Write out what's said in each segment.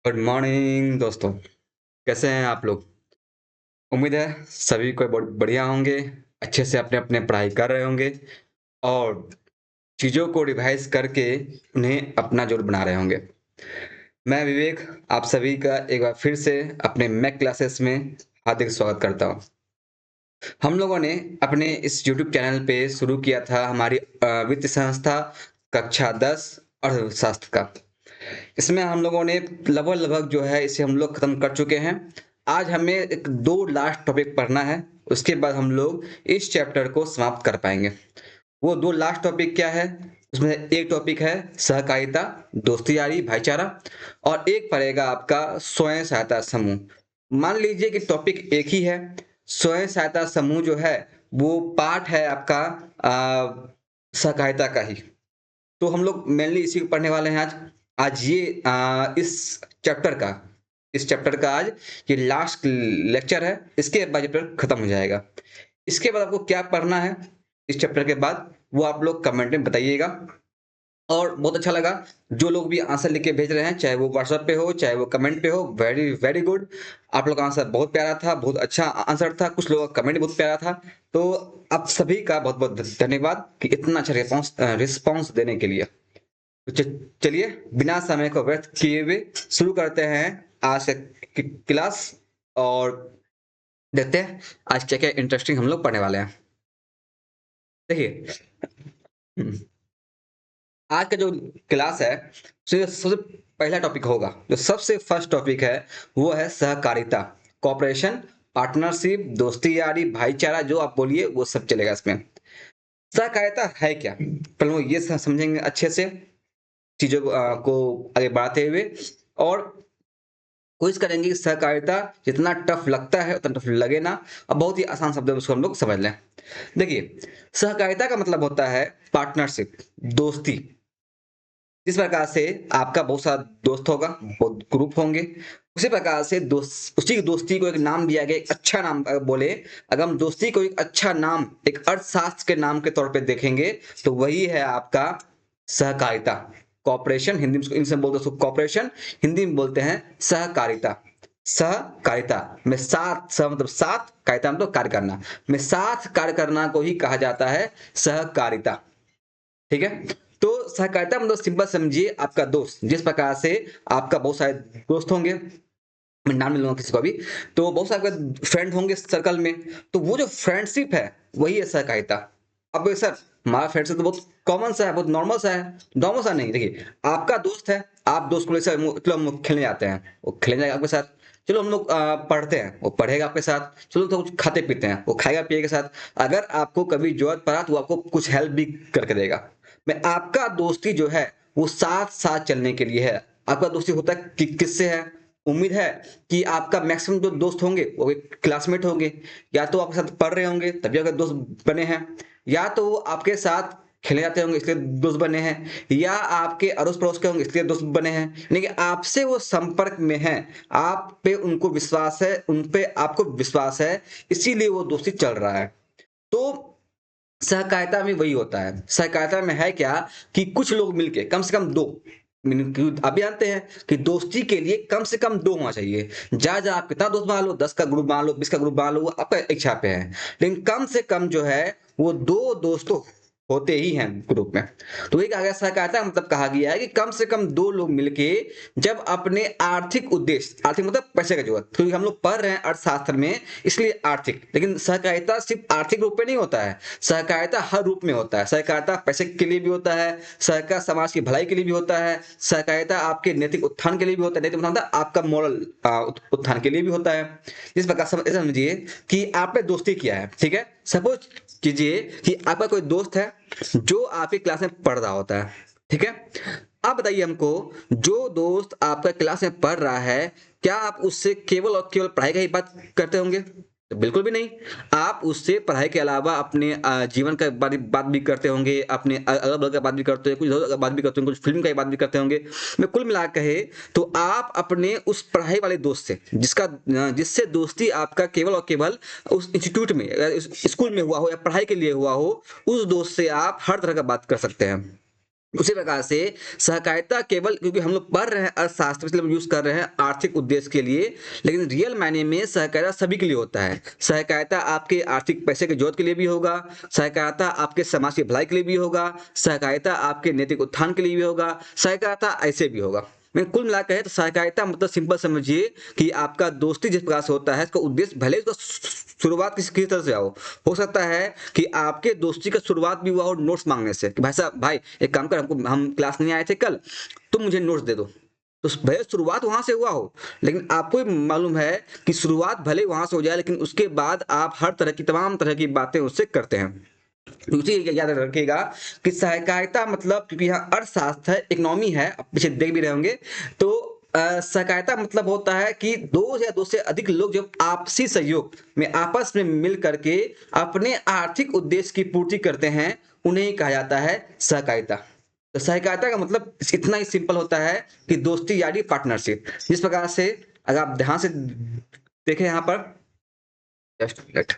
Good morning दोस्तों। कैसे हैं आप लोग? उम्मीद है सभी कोई बढ़िया होंगे, अच्छे से अपने अपने पढ़ाई कर रहे होंगे और चीज़ों को रिवाइज करके उन्हें अपना जोर बना रहे होंगे। मैं विवेक आप सभी का एक बार फिर से अपने मैथ क्लासेस में हार्दिक स्वागत करता हूँ। हम लोगों ने अपने इस यूट्यूब चैनल पे शुरू किया था हमारी वित्त संस्था कक्षा 10 अर्थशास्त्र का। इसमें हम लोगों ने लगभग जो है इसे हम लोग खत्म कर चुके हैं। आज हमें एक 2 लास्ट टॉपिक पढ़ना है, उसके बाद हम लोग इस चैप्टर को समाप्त कर पाएँगे। वो 2 लास्ट टॉपिक क्या है? उसमें एक टॉपिक है सहकारिता, दोस्ती यारी, भाईचारा और एक पड़ेगा आपका स्वयं सहायता समूह। मान लीजिए कि टॉपिक एक ही है, स्वयं सहायता समूह जो है वो पार्ट है आपका सहकारिता का ही। तो हम लोग मेनली इसी को पढ़ने वाले हैं आज। आज ये इस चैप्टर का आज ये लास्ट लेक्चर है। इसके बाद चैप्टर खत्म हो जाएगा। इसके बाद आपको क्या पढ़ना है इस चैप्टर के बाद वो आप लोग कमेंट में बताइएगा। और बहुत अच्छा लगा जो लोग भी आंसर लिख के भेज रहे हैं, चाहे वो व्हाट्सएप पे हो चाहे वो कमेंट पे हो। Very very good. आप लोग का आंसर बहुत प्यारा था, बहुत अच्छा आंसर था। कुछ लोगों का कमेंट बहुत प्यारा था। तो आप सभी का बहुत बहुत धन्यवाद कि इतना अच्छा रिस्पॉन्स देने के लिए। तो चलिए बिना समय को व्यर्थ किए हुए शुरू करते हैं आज का क्लास और देखते हैं आज क्या क्या इंटरेस्टिंग हम लोग पढ़ने वाले हैं। देखिए, आज का जो क्लास है उसमें सबसे पहला टॉपिक होगा, जो सबसे फर्स्ट टॉपिक है वो है सहकारिता, कॉपरेशन, पार्टनरशिप, दोस्ती यारी, भाईचारा, जो आप बोलिए वो सब चलेगा इसमें। सहकारिता है क्या, पहले वो ये समझेंगे अच्छे से चीजों को आगे बढ़ाते हुए। और कोशिश करेंगे कि सहकारिता जितना टफ लगता है उतना टफ लगे ना, और बहुत ही आसान शब्दों में उसको हम लोग समझ लें। देखिए, सहकारिता का मतलब होता है पार्टनरशिप, दोस्ती। जिस प्रकार से आपका बहुत सारा दोस्त होगा, बहुत ग्रुप होंगे, उसी प्रकार से दोस्त, उसी दोस्ती को एक नाम दिया गया, एक अच्छा नाम बोले। अगर हम दोस्ती को एक अच्छा नाम, एक अर्थशास्त्र के नाम के तौर पे देखेंगे तो वही है आपका सहकारिता, कॉपरेशन। हिंदी में इंग्लिश में बोलते हैं उसको कॉपरेशन, हिंदी में बोलते हैं सहकारिता। सहकारिता में साथ, सह मतलब साथ, कारिता मतलब कार्य करना, में साथ कार्य करना को ही कहा जाता है सहकारिता। ठीक है। तो सहकारिता मतलब सिंपल समझिए आपका दोस्त, जिस प्रकार से आपका बहुत सारे दोस्त होंगे, मैं नाम नहीं लूंगा किसी को अभी, तो बहुत सारे फ्रेंड होंगे सर्कल में, तो वो जो फ्रेंडशिप है वही है सहकारिता। अब सर हमारा फ्रेंडशिप तो बहुत कॉमन सा है, बहुत नॉर्मल सा है। नॉर्मल सा नहीं, देखिए आपका दोस्त है, आप दोस्त को लेकर चलो हम लोग खेलने जाते हैं, वो खेलने जाएगा आपके साथ। चलो हम लोग पढ़ते हैं, वो पढ़ेगा आपके साथ। चलो तो कुछ खाते पीते हैं, वो खाएगा पिएगा के साथ। अगर आपको कभी जरूरत पड़ा तो वो आपको कुछ हेल्प भी करके देगा। मैं आपका दोस्ती जो है वो साथ साथ चलने के लिए है। आपका दोस्ती होता है किससे है? उम्मीद है कि आपका मैक्सिमम जो दोस्त होंगे वो एक क्लासमेट होंगे, या तो आपके साथ पढ़ रहे होंगे तभी अगर दोस्त बने हैं, या तो वो आपके साथ खेलने जाते होंगे इसलिए दोस्त बने हैं, या आपके अड़ोस पड़ोस के होंगे इसलिए दोस्त बने हैं। यानी कि आपसे वो संपर्क में हैं, आप पे उनको विश्वास है, उन पे आपको विश्वास है, इसीलिए वो दोस्ती चल रहा है। तो सहकारिता में वही होता है। सहकारिता में है क्या कि कुछ लोग मिलके, कम से कम दो, आप भी जानते हैं कि दोस्ती के लिए कम से कम दो होना चाहिए। जा आप कितना दोस्त बना लो, 10 का ग्रुप बना लो, 20 का ग्रुप बना लो, वो आपका इच्छा पे है, लेकिन कम से कम जो है वो दो दोस्त तो होते ही हैं ग्रुप में। तो वही कहा गया, सहकारिता मतलब कहा गया है कि कम से कम दो लोग मिलके जब अपने आर्थिक उद्देश्य, आर्थिक मतलब पैसे का जरूरत, क्योंकि हम लोग पढ़ रहे हैं अर्थशास्त्र में इसलिए आर्थिक, लेकिन सहकारिता सिर्फ आर्थिक रूप में नहीं होता है, सहकारिता हर रूप में होता है। सहकारिता पैसे के लिए भी होता है, सहकारिता समाज की भलाई के लिए भी होता है, सहकारिता आपके नैतिक उत्थान के लिए भी होता है, नैतिक उत्थान मतलब आपका मॉरल उत्थान के लिए भी होता है। जिस प्रकार समझिए कि आपने दोस्ती किया है, ठीक है, सपोज कीजिए कि आपका कोई दोस्त है जो आपकी क्लास में पढ़ रहा होता है, ठीक है। आप बताइए हमको, जो दोस्त आपका क्लास में पढ़ रहा है, क्या आप उससे केवल और केवल पढ़ाई का ही बात करते होंगे? तो बिल्कुल भी नहीं। आप उससे पढ़ाई के अलावा अपने जीवन का बात भी करते होंगे, अपने अगल बगल का बात भी करते होंगे, कुछ बात भी करते होंगे, कुछ फिल्म का बात भी करते होंगे। मैं कुल मिला कहे तो आप अपने उस पढ़ाई वाले दोस्त से, जिससे दोस्ती आपका केवल और केवल उस इंस्टीट्यूट में, स्कूल में हुआ हो या पढ़ाई के लिए हुआ हो, उस दोस्त से आप हर तरह का बात कर सकते हैं। उसी प्रकार से सहकारिता केवल, क्योंकि हम लोग पढ़ रहे हैं अर्थशास्त्र, इसलिए हम यूज कर रहे हैं आर्थिक उद्देश्य के लिए, लेकिन रियल मायने में सहकारिता सभी के लिए होता है। सहकारिता आपके आर्थिक पैसे की जरूरत के लिए भी होगा, सहकारिता आपके समाज की भलाई के लिए भी होगा, सहकारिता आपके नैतिक उत्थान के लिए भी होगा, सहकारिता ऐसे भी होगा। मैं कुल मिलाकर है तो सहकारिता मतलब सिंपल समझिए कि आपका दोस्ती जिस प्रकार से होता है, इसका उद्देश्य भले उसका शुरुआत किसी तरह से हो सकता है कि आपके दोस्ती का शुरुआत भी हुआ हो नोट्स मांगने से, कि भाई साहब, भाई एक काम कर, हमको हम क्लास नहीं आए थे कल, तुम मुझे नोट्स दे दो। तो भले शुरुआत वहां से हुआ हो, लेकिन आपको भी मालूम है कि शुरुआत भले वहां से हो जाए, लेकिन उसके बाद आप हर तरह की तमाम तरह की बातें उससे करते हैं। दूसरी याद रखिएगा कि सहकारिता मतलब, क्योंकि यहाँ अर्थशास्त्र है, इकोनॉमी है, आप पीछे देख भी रहे होंगे, तो सहकारिता मतलब होता है कि दो या दो से अधिक लोग जब आपसी सहयोग में आपस में मिल करके अपने आर्थिक उद्देश्य की पूर्ति करते हैं, उन्हें ही कहा जाता है सहकारिता। तो सहकारिता का मतलब इतना ही सिंपल होता है कि दोस्ती यारी पार्टनरशिप। जिस प्रकार से अगर आप ध्यान से देखें यहाँ पर, जस्ट मिनट,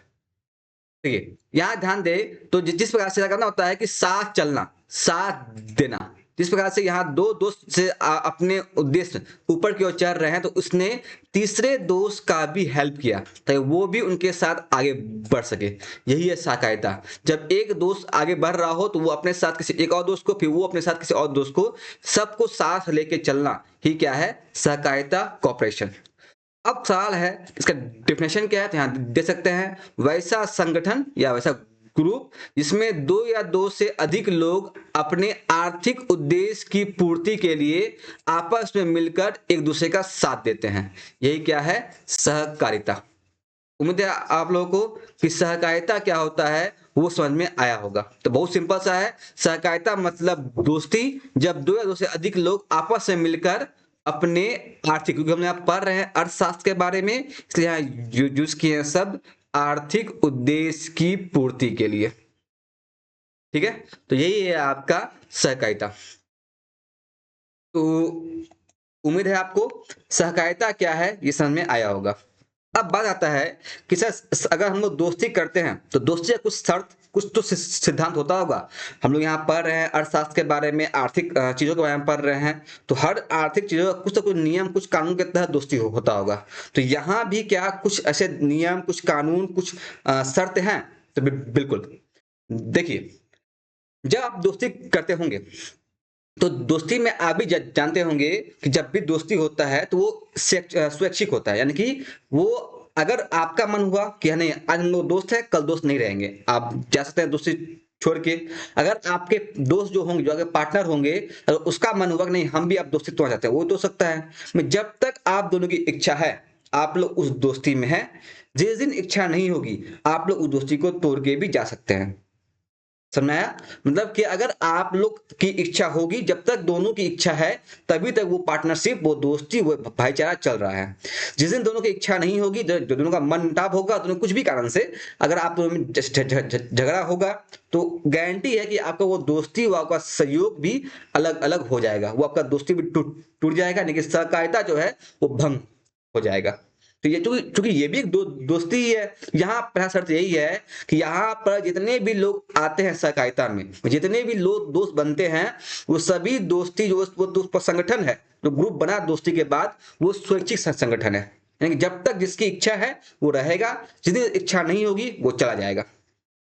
देखिए यहाँ ध्यान दे तो जिस प्रकार से करना होता है कि साथ चलना, साथ देना, जिस प्रकार से यहाँ दो दोस्त से अपने उद्देश्य ऊपर की ओर चढ़ रहे हैं, तो उसने तीसरे दोस्त का भी हेल्प किया ताकि वो भी उनके साथ आगे बढ़ सके। यही है सहकारिता। जब एक दोस्त आगे बढ़ रहा हो तो वो अपने साथ किसी एक और दोस्त को, फिर वो अपने साथ किसी और दोस्त को, सबको साथ लेके चलना ही क्या है, सहकारिता, कॉपरेशन। अब सवाल है इसका डेफिनेशन क्या है, तो यहाँ दे सकते हैं, वैसा संगठन या वैसा ग्रुप जिसमें दो या दो से अधिक लोग अपने आर्थिक उद्देश्य की पूर्ति के लिए आपस में मिलकर एक दूसरे का साथ देते हैं, यही क्या है, सहकारिता। उम्मीद है आप लोगों को कि सहकारिता क्या होता है वो समझ में आया होगा। तो बहुत सिंपल सा है, सहकारिता मतलब दोस्ती, जब दो या दो से अधिक लोग आपस में मिलकर अपने आर्थिक, क्योंकि हम यहाँ पढ़ रहे हैं अर्थशास्त्र के बारे में, इसलिए यहाँ यूज किए हैं शब्द आर्थिक उद्देश्य की पूर्ति के लिए। ठीक है, तो यही है आपका सहकारिता। तो उम्मीद है आपको सहकारिता क्या है ये समझ में आया होगा। अब बात आता है कि सर अगर हम लोग दोस्ती करते हैं तो दोस्ती का कुछ शर्त, कुछ तो सिद्धांत होता होगा। हम लोग यहाँ पढ़ रहे हैं अर्थशास्त्र के बारे में, आर्थिक चीजों के बारे में पढ़ रहे हैं, तो हर आर्थिक चीजों का कुछ तो कुछ नियम, कुछ कानून के तहत दोस्ती होता होगा। तो यहाँ भी क्या कुछ ऐसे नियम, कुछ कानून, कुछ शर्त हैं? तो बिल्कुल। देखिए, जब आप दोस्ती करते होंगे तो दोस्ती में आप भी जानते होंगे कि जब भी दोस्ती होता है तो वो स्वैच्छिक होता है, यानी कि वो, अगर आपका मन हुआ कि हाँ, नहीं आज हम लोग दोस्त है, कल दोस्त नहीं रहेंगे, आप जा सकते हैं दोस्ती छोड़ के। अगर आपके दोस्त जो होंगे, जो अगर पार्टनर होंगे, अगर उसका मन हुआ कि नहीं हम भी आप दोस्ती तोड़ना चाहते हैं, वो तो सकता है। मैं जब तक आप दोनों की इच्छा है, आप लोग उस दोस्ती में है। जिस दिन इच्छा नहीं होगी, आप लोग उस दोस्ती को तोड़ के भी जा सकते हैं। समझाया? मतलब कि अगर आप लोग की इच्छा होगी, जब तक दोनों की इच्छा है तभी तक वो पार्टनरशिप, वो दोस्ती, वो भाईचारा चल रहा है। जिस दिन दोनों की इच्छा नहीं होगी, दोनों का मन मुटाव होगा, दोनों कुछ भी कारण से अगर आप दोनों में झगड़ा होगा, तो गारंटी है कि आपका वो दोस्ती, वो आपका सहयोग भी अलग अलग हो जाएगा, वो आपका दोस्ती भी टूट टूट जाएगा, लेकिन सहकारिता जो है वो भंग हो जाएगा। तो ये चूंकि ये भी एक दोस्ती ही है, यहाँ पहला शर्त यही है कि यहाँ पर जितने भी लोग आते हैं सहकारिता में, जितने भी लोग दोस्त बनते हैं, वो सभी दोस्ती जो वो दोस्त संगठन है, जो ग्रुप बना दोस्ती के बाद, वो स्वैच्छिक संगठन है। यानी कि जब तक जिसकी इच्छा है वो रहेगा, जिस दिन इच्छा नहीं होगी वो चला जाएगा।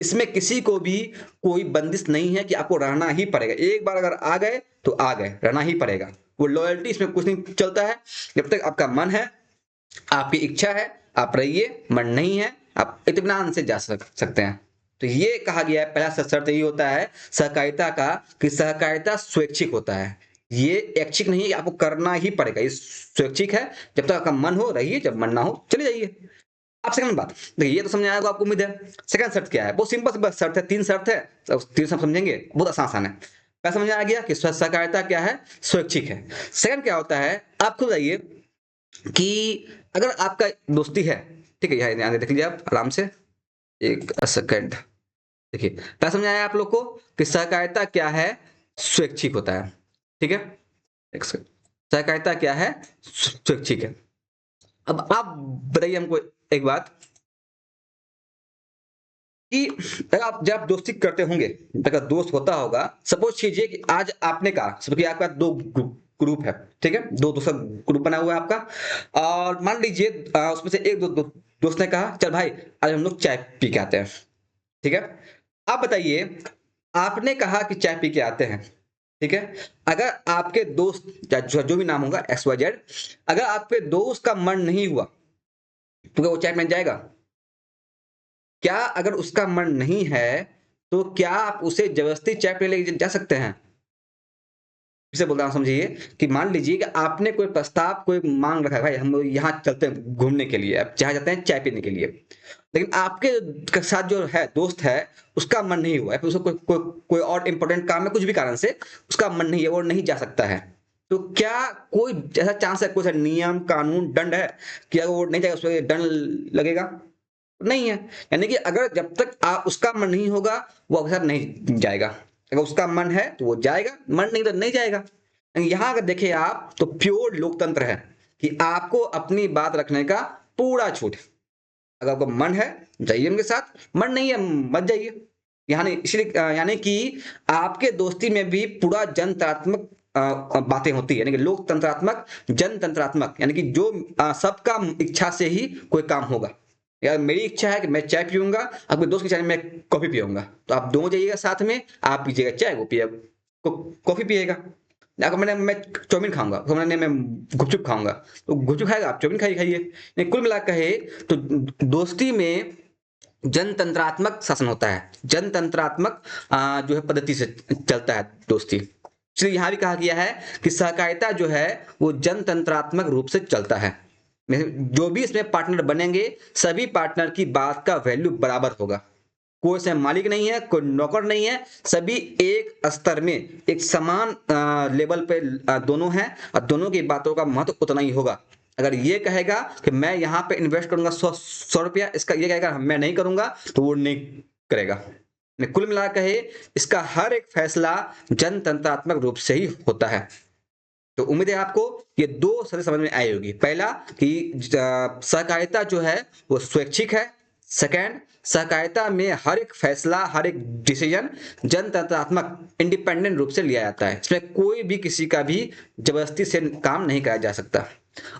इसमें किसी को भी कोई बंदिश नहीं है कि आपको रहना ही पड़ेगा। एक बार अगर आ गए तो आ गए, रहना ही पड़ेगा। वो लॉयल्टी इसमें कुछ नहीं चलता है। जब तक आपका मन है, आपकी इच्छा है, आप रहिए, मन नहीं है, आप इत्मीनान से जा सकते हैं। तो ये कहा गया है, पहला शर्त यही होता है सहकारिता का, कि सहकारिता स्वैच्छिक होता है। ये ऐच्छिक नहीं है, आपको करना ही पड़ेगा, ये स्वैच्छिक है। जब तक आपका मन हो रहिए, जब मन ना हो चले जाइए। अब सेकंड बात देखिए, ये तो समझ आएगा आपको उम्मीद है। सेकंड शर्त क्या है, बहुत सिंपल सिंपल शर्त है, तीन शर्त है, तीन सब समझेंगे, बहुत आसान आसान है। पहला समझ आ गया कि सहकारिता क्या है, स्वैच्छिक है। सेकंड क्या होता है, आप खुद आइए कि अगर आपका दोस्ती है, ठीक है, यहाँ देख लीजिए आप आराम से, एक सेकंड। देखिए पहला समझ आया आप लोग को कि सहकारिता क्या है, स्वैच्छिक होता है। ठीक है, एक सेकंड, सहकारिता क्या है, स्वैच्छिक है। अब आप बताइए हमको एक बात, कि जब आप दोस्ती करते होंगे, अगर दोस्त होता होगा, सपोज कीजिए कि आज आपने कहा, सपोज कि आपका दो ग्रुप है, ठीक है, दो दोस्तों ग्रुप बना हुआ है आपका, और मान लीजिए उसमें से एक दोस्त ने कहा चल भाई आज हम लोग चाय पी के आते हैं, ठीक है। आप बताइए, आपने कहा कि चाय पी के आते हैं, ठीक है। अगर आपके दोस्त या जो भी नाम होगा एक्स वाई जेड, अगर आपके दोस्त का मन नहीं हुआ तो क्या वो चाय में जाएगा? क्या अगर उसका मन नहीं है तो क्या आप उसे जबरदस्ती चाय पे लेके जा सकते हैं? इसे बोल रहा हूं, समझिए कि मान लीजिए कि आपने कोई प्रस्ताव, कोई मांग रखा है, भाई हम लोग यहाँ चलते हैं घूमने के लिए, अब जहाँ जाते हैं चाय पीने के लिए, लेकिन आपके साथ जो है दोस्त है, उसका मन नहीं हुआ है, फिर उसको कोई और इंपॉर्टेंट काम है, कुछ भी कारण से उसका मन नहीं है, वो नहीं जा सकता है, तो क्या कोई ऐसा चांस है, कोई सा नियम कानून दंड है कि अगर वो नहीं जाएगा उस पर दंड लगेगा? नहीं है। यानी कि अगर जब तक उसका मन नहीं होगा वो अवसर नहीं जाएगा, अगर उसका मन है तो वो जाएगा, मन नहीं तो नहीं जाएगा। यहां अगर देखें आप तो प्योर लोकतंत्र है कि आपको अपनी बात रखने का पूरा छूट है। अगर आपको मन है जाइए उनके साथ, मन नहीं है मत जाइए। यानी इसलिए यानी कि आपके दोस्ती में भी पूरा जनतात्मक बातें होती है, यानी कि लोकतंत्रात्मक जनतंत्रात्मक, यानी कि जो सबका इच्छा से ही कोई काम होगा। यार मेरी इच्छा है कि मैं चाय पीऊंगा, आपके दोस्त की चाय में मैं कॉफी पीऊंगा, तो आप दोनों जाइएगा साथ में, आप पीजिएगा चाय, वो पिएगा कॉफी पिएगा। अगर मैं चाउमीन खाऊंगा तो मैंने मैं गुपचुप खाऊंगा, तो गुपचुप खाएगा, आप चाउमीन खाइए। कुल मिला कहे तो दोस्ती में जनतंत्रात्मक शासन होता है, जनतंत्रात्मक जो है पद्धति से चलता है दोस्ती। इसलिए यहां भी कहा गया है कि सहकारिता जो है वो जनतंत्रात्मक रूप से चलता है। जो भी इसमें पार्टनर बनेंगे, सभी पार्टनर की बात का वैल्यू बराबर होगा, कोई से मालिक नहीं है, कोई नौकर नहीं है, सभी एक स्तर में एक समान लेवल पे दोनों हैं, और दोनों की बातों का महत्व उतना ही होगा। अगर ये कहेगा कि मैं यहाँ पे इन्वेस्ट करूंगा 100 रुपया, इसका ये कहेगा मैं नहीं करूंगा, तो वो नहीं करेगा। कुल मिला कहे इसका हर एक फैसला जनतंत्रात्मक रूप से ही होता है। तो उम्मीद है आपको ये दो सदी समझ में आई होगी। पहला कि सहकारिता जो है वो स्वैच्छिक है। सेकंड, सहकारिता में हर एक फैसला, हर एक डिसीजन जनतंत्रात्मक इंडिपेंडेंट रूप से लिया जाता है, इसमें कोई भी किसी का भी जबरदस्ती से काम नहीं कराया जा सकता।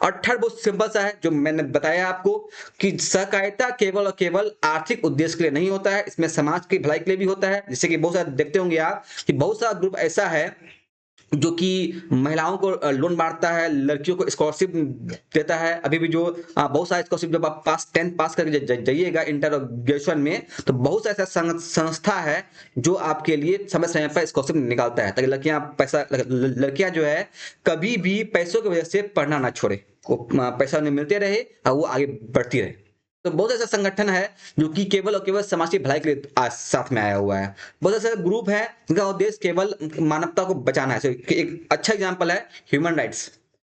और थर्ड बहुत सिंपल सा है जो मैंने बताया आपको कि सहकारिता केवल और केवल आर्थिक उद्देश्य के लिए नहीं होता है, इसमें समाज की भलाई के लिए भी होता है। जैसे कि बहुत सारे देखते होंगे आप कि बहुत सारा ग्रुप ऐसा है जो कि महिलाओं को लोन बांटता है, लड़कियों को स्कॉलरशिप देता है। अभी भी जो बहुत सारे स्कॉलरशिप, जब आप 10th पास करके जाइएगा इंटर और ग्रेजुएशन में, तो बहुत सारे ऐसा संस्था है जो आपके लिए समय समय पर स्कॉलरशिप निकालता है, ताकि लड़कियां जो है कभी भी पैसों की वजह से पढ़ना ना छोड़े, वो पैसा उन्हें मिलते रहे और वो आगे बढ़ती रहे। तो बहुत ऐसा संगठन है जो कि केवल और केवल समाज की भलाई के लिए साथ में आया हुआ है। बहुत ऐसा ग्रुप है जिनका उद्देश्य केवल मानवता को बचाना है। एक अच्छा एग्जांपल है ह्यूमन राइट्स।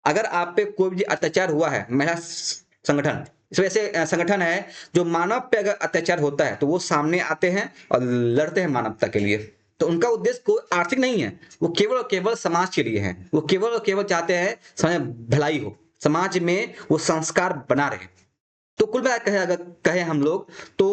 अगर आप पे कोई भी अत्याचार हुआ है, महिला संगठन इस वजह से संगठन है जो मानव पे अगर अत्याचार होता है तो वो सामने आते हैं और लड़ते हैं मानवता के लिए। तो उनका उद्देश्य कोई आर्थिक नहीं है, वो केवल और केवल समाज के लिए है। वो केवल और केवल चाहते हैं समाज में भलाई हो, समाज में वो संस्कार बना रहे। तो कुल मिला कहे अगर कहे हम लोग तो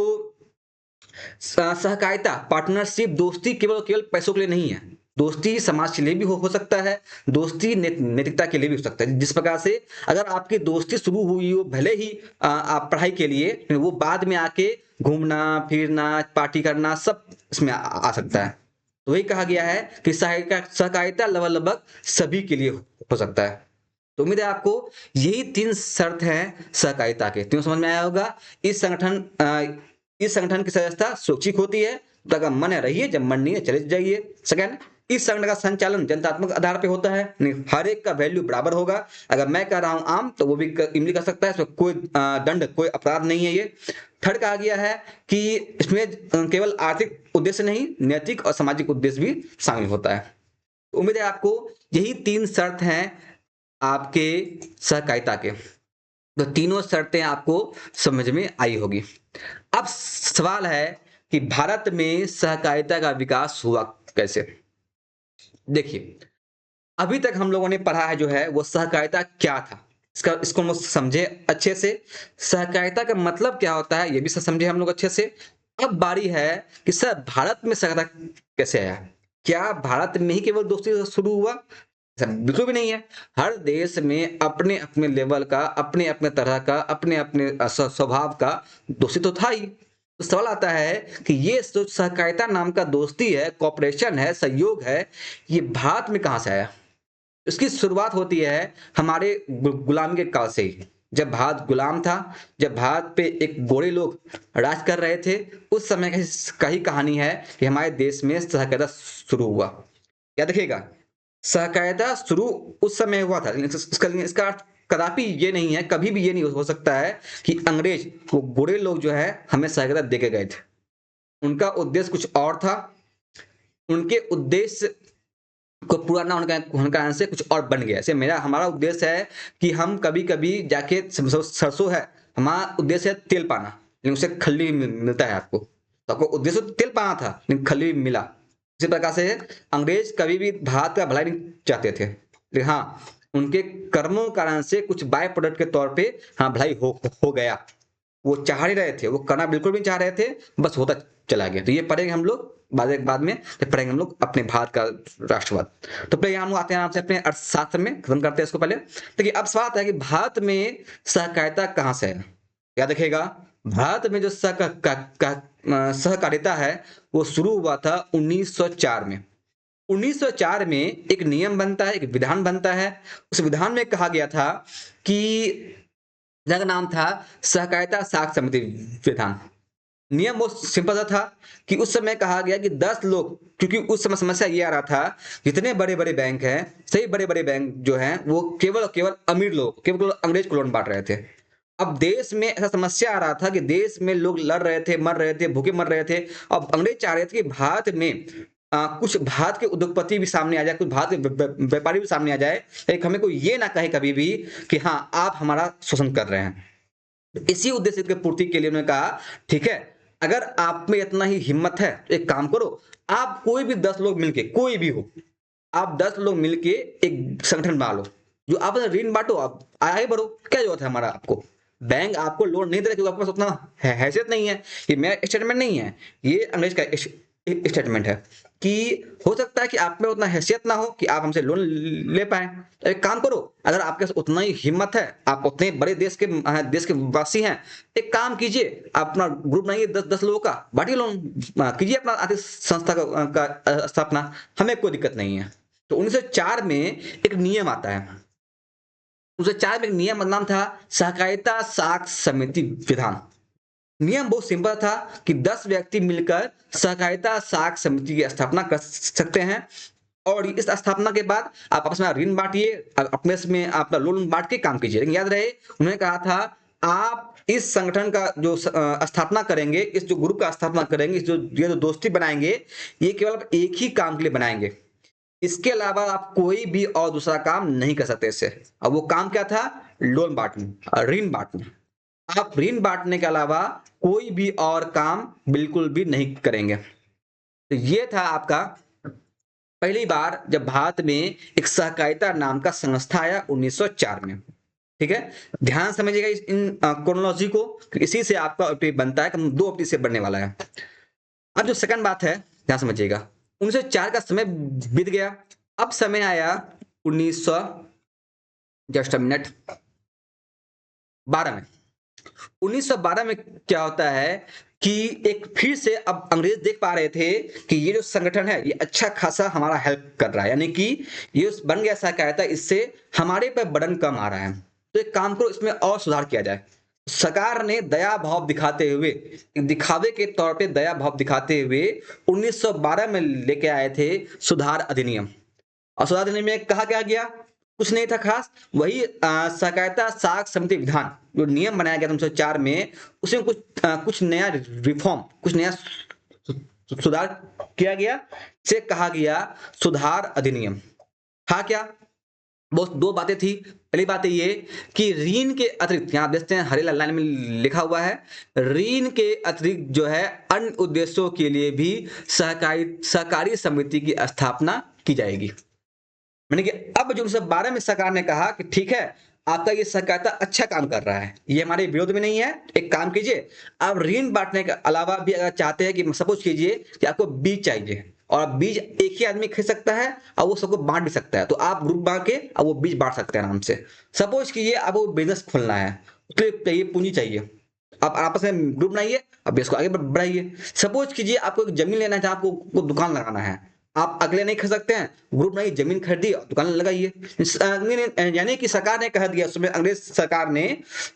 सहकारिता, पार्टनरशिप, दोस्ती केवल केवल पैसों के लिए नहीं है। दोस्ती समाज के लिए भी हो सकता है, दोस्ती नैतिकता के लिए भी हो सकता है। जिस प्रकार से अगर आपकी दोस्ती शुरू हुई हो भले ही आप पढ़ाई के लिए, वो बाद में आके घूमना फिरना पार्टी करना सब इसमें आ सकता है। तो वही कहा गया है कि सहकारिता लगभग सभी के लिए हो सकता है। तो उम्मीद है आपको यही 3 शर्त हैं सहकारिता के, तीनों समझ में आया होगा। इस संगठन इस संगठन की सदस्यता स्वैच्छिक होती है, तो अगर मन है रहिए, जब मन नहीं है चले जाइए। सेकंड, इस संगठन का संचालन जनतात्मक आधार पे होता है, हर एक का वैल्यू बराबर होगा। अगर मैं कह रहा हूं आम तो वो भी इमली कर सकता है, इसमें कोई दंड कोई अपराध नहीं है ये। थर्ड कहा गया है कि इसमें केवल आर्थिक उद्देश्य नहीं, नैतिक और सामाजिक उद्देश्य भी शामिल होता है। उम्मीद है आपको यही 3 शर्त हैं आपके सहकारिता के, तो तीनों शर्तें आपको समझ में आई होगी। अब सवाल है कि भारत में सहकारिता का विकास हुआ कैसे? देखिए, अभी तक हम लोगों ने पढ़ा है जो है वो सहकारिता क्या था, इसको हम समझे अच्छे से। सहकारिता का मतलब क्या होता है ये भी समझे हम लोग अच्छे से। अब बारी है कि सर भारत में सहकारिता कैसे आया? क्या भारत में ही केवल दोस्ती शुरू हुआ? ऐसा बिल्कुल भी नहीं है। हर देश में अपने अपने लेवल का, अपने अपने तरह का, अपने अपने स्वभाव का दोस्ती तो था ही। तो सवाल आता है कि ये जो सहकारिता नाम का दोस्ती है, कॉपरेशन है, सहयोग है, ये भारत में कहाँ से आया? इसकी शुरुआत होती है हमारे गुलामी के काल से ही। जब भारत गुलाम था, जब भारत पे एक गोरे लोग राज कर रहे थे, उस समय का ही कहानी है कि हमारे देश में सहकारिता शुरू हुआ। या देखिएगा, सहकारिता शुरू उस समय हुआ था, लेकिन इसका अर्थ कदापि ये नहीं है, कभी भी ये नहीं हो सकता है कि अंग्रेज वो गोरे लोग जो है हमें सहकारिता दे के गए थे। उनका उद्देश्य कुछ और था। उनके उद्देश्य को पूरा ना होने कारण से कुछ और बन गया। जैसे मेरा हमारा उद्देश्य है कि हम कभी-कभी जाके सरसों है, हमारा उद्देश्य है तेल पाना, लेकिन उससे खल्ली मिलता है आपको। तो आपको उद्देश्य तो तेल पाना था, लेकिन खल्ली मिला। इसी प्रकार से अंग्रेज कभी भी भारत का भलाई नहीं चाहते थे। लेकिन हाँ, उनके कर्मों कारण से कुछ बाय प्रोडक्ट के तौर पे हाँ भलाई हो गया। वो चाह नहीं रहे थे, वो करना बिल्कुल भी नहीं चाह रहे थे, बस होता चला गया। तो ये पढ़ेंगे हम लोग बाद में, जब पढ़ेंगे हम लोग अपने भारत का राष्ट्रवाद। तो पहले हम लोग आते हैं आराम से अपने अर्थशास्त्र में, खत्म करते हैं इसको पहले। देखिए अब सवाल आता है कि भारत में सहकारिता कहाँ से है? याद रखिएगा, भारत में जो सहकारिता है वो शुरू हुआ था 1904 में। 1904 में एक नियम बनता है, एक विधान बनता है। उस विधान में कहा गया था कि जिसका नाम था सहकारिता साख समिति विधान। नियम बहुत सिंपल सा था कि उस समय कहा गया कि 10 लोग, क्योंकि उस समय समस्या ये आ रहा था, जितने बड़े-बड़े बैंक हैं, सही बड़े-बड़े बैंक जो हैं, वो केवल और केवल अमीर लोग, केवल अंग्रेज को लोन बाँट रहे थे। अब देश में ऐसा समस्या आ रहा था कि देश में लोग लड़ रहे थे, मर रहे थे, भूखे मर रहे थे। अब अंग्रेज चाह रहे थे कि भारत में कुछ भारत के उद्योगपति भी सामने आ जाए, कुछ भारत के व्यापारी भी सामने आ जाए, एक हमें कोई ये ना कहे कभी भी कि हाँ, आप हमारा शोषण कर रहे हैं। इसी उद्देश्य की पूर्ति के लिए उन्होंने कहा, ठीक है, अगर आप में इतना ही हिम्मत है तो एक काम करो, आप कोई भी 10 लोग मिलके, कोई भी हो, आप 10 लोग मिलके एक संगठन बना लो, जो आप ऋण बांटो, आप आगे बढ़ो। क्या जरूरत है हमारा आपको? बैंक आपको लोन नहीं दे रहा क्योंकि आपके पास उतना हैसियत नहीं है। ये मेरा स्टेटमेंट नहीं है, ये अंग्रेज का स्टेटमेंट है कि हो सकता है कि आप में उतना हैसियत ना हो कि आप हमसे लोन ले पाए। तो एक काम करो, अगर आपके पास उतना ही हिम्मत है, आप उतने बड़े देश के वासी हैं, एक काम कीजिए, आप अपना ग्रुप बनाइए 10-10 लोगों का, बांटिए लोन, कीजिए अपना आर्थिक संस्था का स्थापना, हमें कोई दिक्कत नहीं है। तो 1904 में एक नियम आता है। 1904 में एक नियम का नाम था सहकारिता साख समिति विधान। नियम बहुत सिंपल था कि 10 व्यक्ति मिलकर सहकारिता साख समिति की स्थापना कर सकते हैं, और इस स्थापना के बाद आप आपस में ऋण बांटिए, अपने में अपना लोन बांट के काम कीजिए। लेकिन याद रहे, उन्होंने कहा था आप इस संगठन का जो स्थापना करेंगे, इस जो ग्रुप का स्थापना करेंगे, ये जो दोस्ती बनाएंगे, ये केवल एक ही काम के लिए बनाएंगे। इसके अलावा आप कोई भी और दूसरा काम नहीं कर सकते इससे। अब वो काम क्या था? लोन बांटना, ऋण बांटना। आप ऋण बांटने के अलावा कोई भी और काम बिल्कुल भी नहीं करेंगे। तो ये था आपका पहली बार जब भारत में एक सहकारिता नाम का संस्था आया 1904 में। ठीक है, ध्यान समझिएगा इन क्रोनोलॉजी को, इसी से आपका बनता है कि 2 से बनने वाला है। अब जो सेकंड बात है, ध्यान समझिएगा, 1904 का समय बीत गया। अब समय आया 1900, जस्ट अ मिनट, 12 में। 1912 में क्या होता है कि एक फिर से अब अंग्रेज देख पा रहे थे कि ये जो संगठन है ये अच्छा खासा हमारा हेल्प कर रहा है, यानी कि ये बन गया सहकारिता, इससे हमारे पर बर्डन कम आ रहा है। तो एक काम करो, इसमें और सुधार किया जाए। सरकार ने दया भाव दिखाते हुए, दिखावे के तौर पे दया भाव दिखाते हुए 1912 में लेके आए थे सुधार अधिनियम। और सुधार अधिनियम में कहा क्या गया? कुछ नहीं था खास, वही सहकारिता साख समिति विधान जो नियम बनाया गया 1904 में, उसमें कुछ नया रिफॉर्म, कुछ नया सुधार किया गया, से कहा गया सुधार अधिनियम। था क्या? बहुत 2 बातें थी। पहली बात ये कि ऋण के अतिरिक्त, यहां आप देखते हैं हरे लाइन में लिखा हुआ है, ऋण के अतिरिक्त जो है अन्य उद्देश्यों के लिए भी सहकारी समिति की स्थापना की जाएगी। मैंने कि अब जो 1912 में सरकार ने कहा कि ठीक है, आपका ये सहकारिता अच्छा काम कर रहा है, ये हमारे विरोध में नहीं है, एक काम कीजिए, आप ऋण बांटने के अलावा भी अगर चाहते हैं कि सपोज कीजिए कि आपको बीज चाहिए और आप बीज एक ही आदमी खरीद सकता है और वो सबको बांट भी सकता है, तो आप ग्रुप बना के और वो बीज बांट सकते हैं आराम से। सपोज कीजिए आपको बिजनेस खोलना है, उसके लिए चाहिए पूंजी चाहिए, आप आपस में ग्रुप बनाइए, अब इसको आगे बढ़ाइए। सपोज कीजिए आपको एक जमीन लेना है जहाँ आपको दुकान लगाना है, आप अकेले नहीं खरीद सकते हैं, ग्रुप बनाइए, जमीन खरीदिए और दुकान लगाइए। यानी कि सरकार ने कह दिया उसमें, अंग्रेज सरकार ने,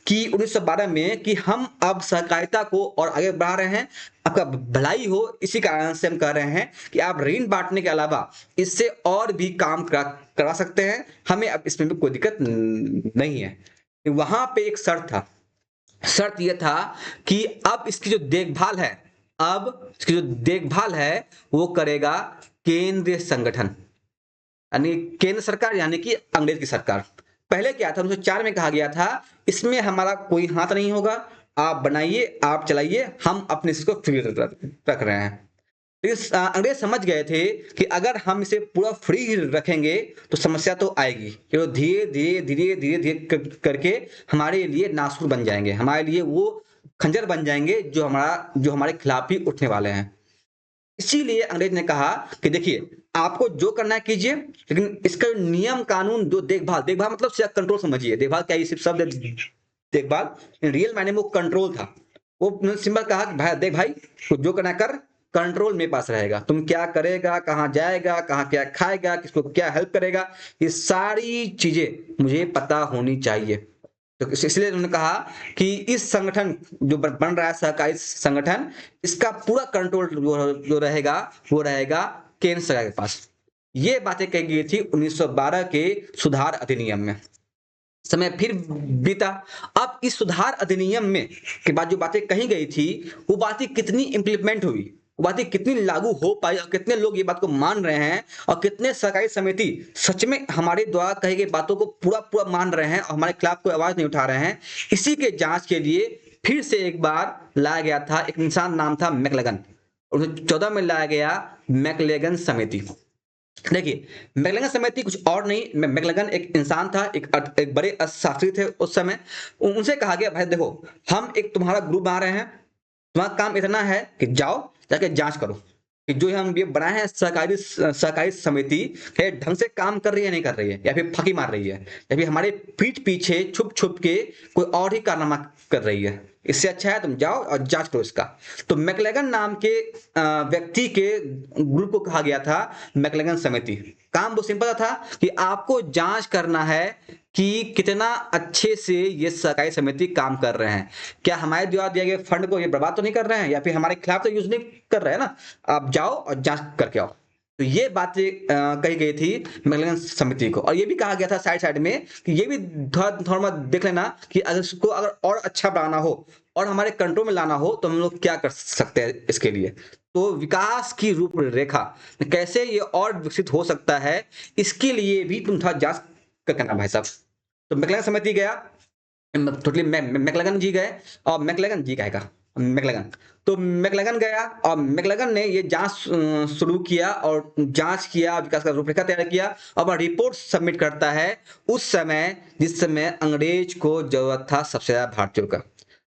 कि 1912 में कि हम अब सहकारिता को और आगे बढ़ा रहे हैं, आपका भलाई हो, इसी कारण से हम कह रहे हैं कि आप ऋण बांटने के अलावा इससे और भी काम करा सकते हैं, हमें अब इसमें भी कोई दिक्कत नहीं है। वहां पे एक शर्त यह था कि अब इसकी जो देखभाल है, अब इसकी जो देखभाल है वो करेगा केंद्रीय संगठन, यानी केंद्र सरकार, यानी कि अंग्रेज की सरकार। पहले क्या था, 1904 में कहा गया था इसमें हमारा कोई हाथ नहीं होगा, आप बनाइए आप चलाइए, हम अपने इसको फ्री रख रहे हैं। लेकिन अंग्रेज समझ गए थे कि अगर हम इसे पूरा फ्री रखेंगे तो समस्या तो आएगी, कि वो धीरे धीरे धीरे धीरे धीरे करके हमारे लिए नासूर बन जाएंगे, हमारे लिए वो खंजर बन जाएंगे जो हमारे खिलाफ ही उठने वाले हैं। इसीलिए अंग्रेज ने कहा कि देखिए आपको जो करना है कीजिए, लेकिन इसका नियम कानून, जो देखभाल, देखभाल मतलब सिर्फ कंट्रोल समझिए, देखभाल क्या, ये सिर्फ शब्द देखभाल रियल मायने में वो कंट्रोल था। वो सिंपल कहा कि भाई देख भाई, तू जो करना कर, कंट्रोल मेरे पास रहेगा, तुम क्या करेगा, कहाँ जाएगा, कहाँ क्या खाएगा, किसको क्या हेल्प करेगा, ये सारी चीजें मुझे पता होनी चाहिए। तो इसलिए उन्होंने कहा कि इस संगठन जो बन रहा है सहकारी संगठन, इसका पूरा कंट्रोल जो रहेगा वो रहेगा केंद्र सरकार के पास। ये बातें कही गई थी 1912 के सुधार अधिनियम में। समय फिर बीता, अब इस सुधार अधिनियम में के बाद जो बातें कही गई थी वो बातें कितनी इंप्लीमेंट हुई, वो बातें कितनी लागू हो पाई, और कितने लोग ये बात को मान रहे हैं, और कितने सहकारी समिति सच में हमारे द्वारा कही गई बातों को पूरा पूरा मान रहे हैं और हमारे खिलाफ कोई आवाज नहीं उठा रहे हैं, इसी के जांच के लिए फिर से एक बार लाया गया था एक इंसान, नाम था मैकलेगन। 1914 में लाया गया मैकलेगन समिति। देखिए मैकलेगन समिति कुछ और नहीं, मैकलेगन एक इंसान था, एक बड़े अर्थशास्त्री थे उस समय। उनसे कहा गया भाई देखो, हम एक तुम्हारा ग्रुप बना रहे हैं, तुम्हारा काम इतना है कि जाओ जाके जांच करो कि जो हम ये बनाए हैं सहकारी सहकारी समिति है ढंग से काम कर रही है नहीं कर रही है, या फिर फाकी मार रही है, या फिर हमारे पीठ पीछे छुप छुप के कोई और ही कारनामा कर रही है। इससे अच्छा है तुम जाओ और जांच करो इसका। तो मैकलेगन नाम के व्यक्ति के ग्रुप को कहा गया था मैकलेगन समिति। काम वो सिंपल था कि आपको जांच करना है कि कितना अच्छे से ये सहकारी समिति काम कर रहे हैं, क्या हमारे द्वारा दिए गए फंड को ये बर्बाद तो नहीं कर रहे हैं, या फिर हमारे खिलाफ तो यूज नहीं कर रहे हैं ना। आप जाओ और जांच करके आओ। तो ये बातें कही गई थी मैकलेगन समिति को, और ये भी कहा गया था साइड साइड में कि ये भी थोड़ा थोड़ा देख लेना कि अगर इसको अगर और अच्छा बनाना हो और हमारे कंट्रोल में लाना हो तो हम लोग क्या कर सकते हैं इसके लिए। तो विकास की रूपरेखा कैसे ये और विकसित हो सकता है, इसके लिए भी तुम थोड़ा जांच करना भाई साहब। तो मैकलेगन समिति गया, टोटली मैकलेगन जी गए, और मैकलेगन जी कहेगा मैकलेगन, तो मैकलेगन गया और मैकलेगन ने ये जांच शुरू किया और जांच किया, विकास का रूपरेखा तैयार किया, और रिपोर्ट सबमिट करता है उस समय जिस समय अंग्रेज को जरूरत था सबसे ज्यादा भारतीयों का।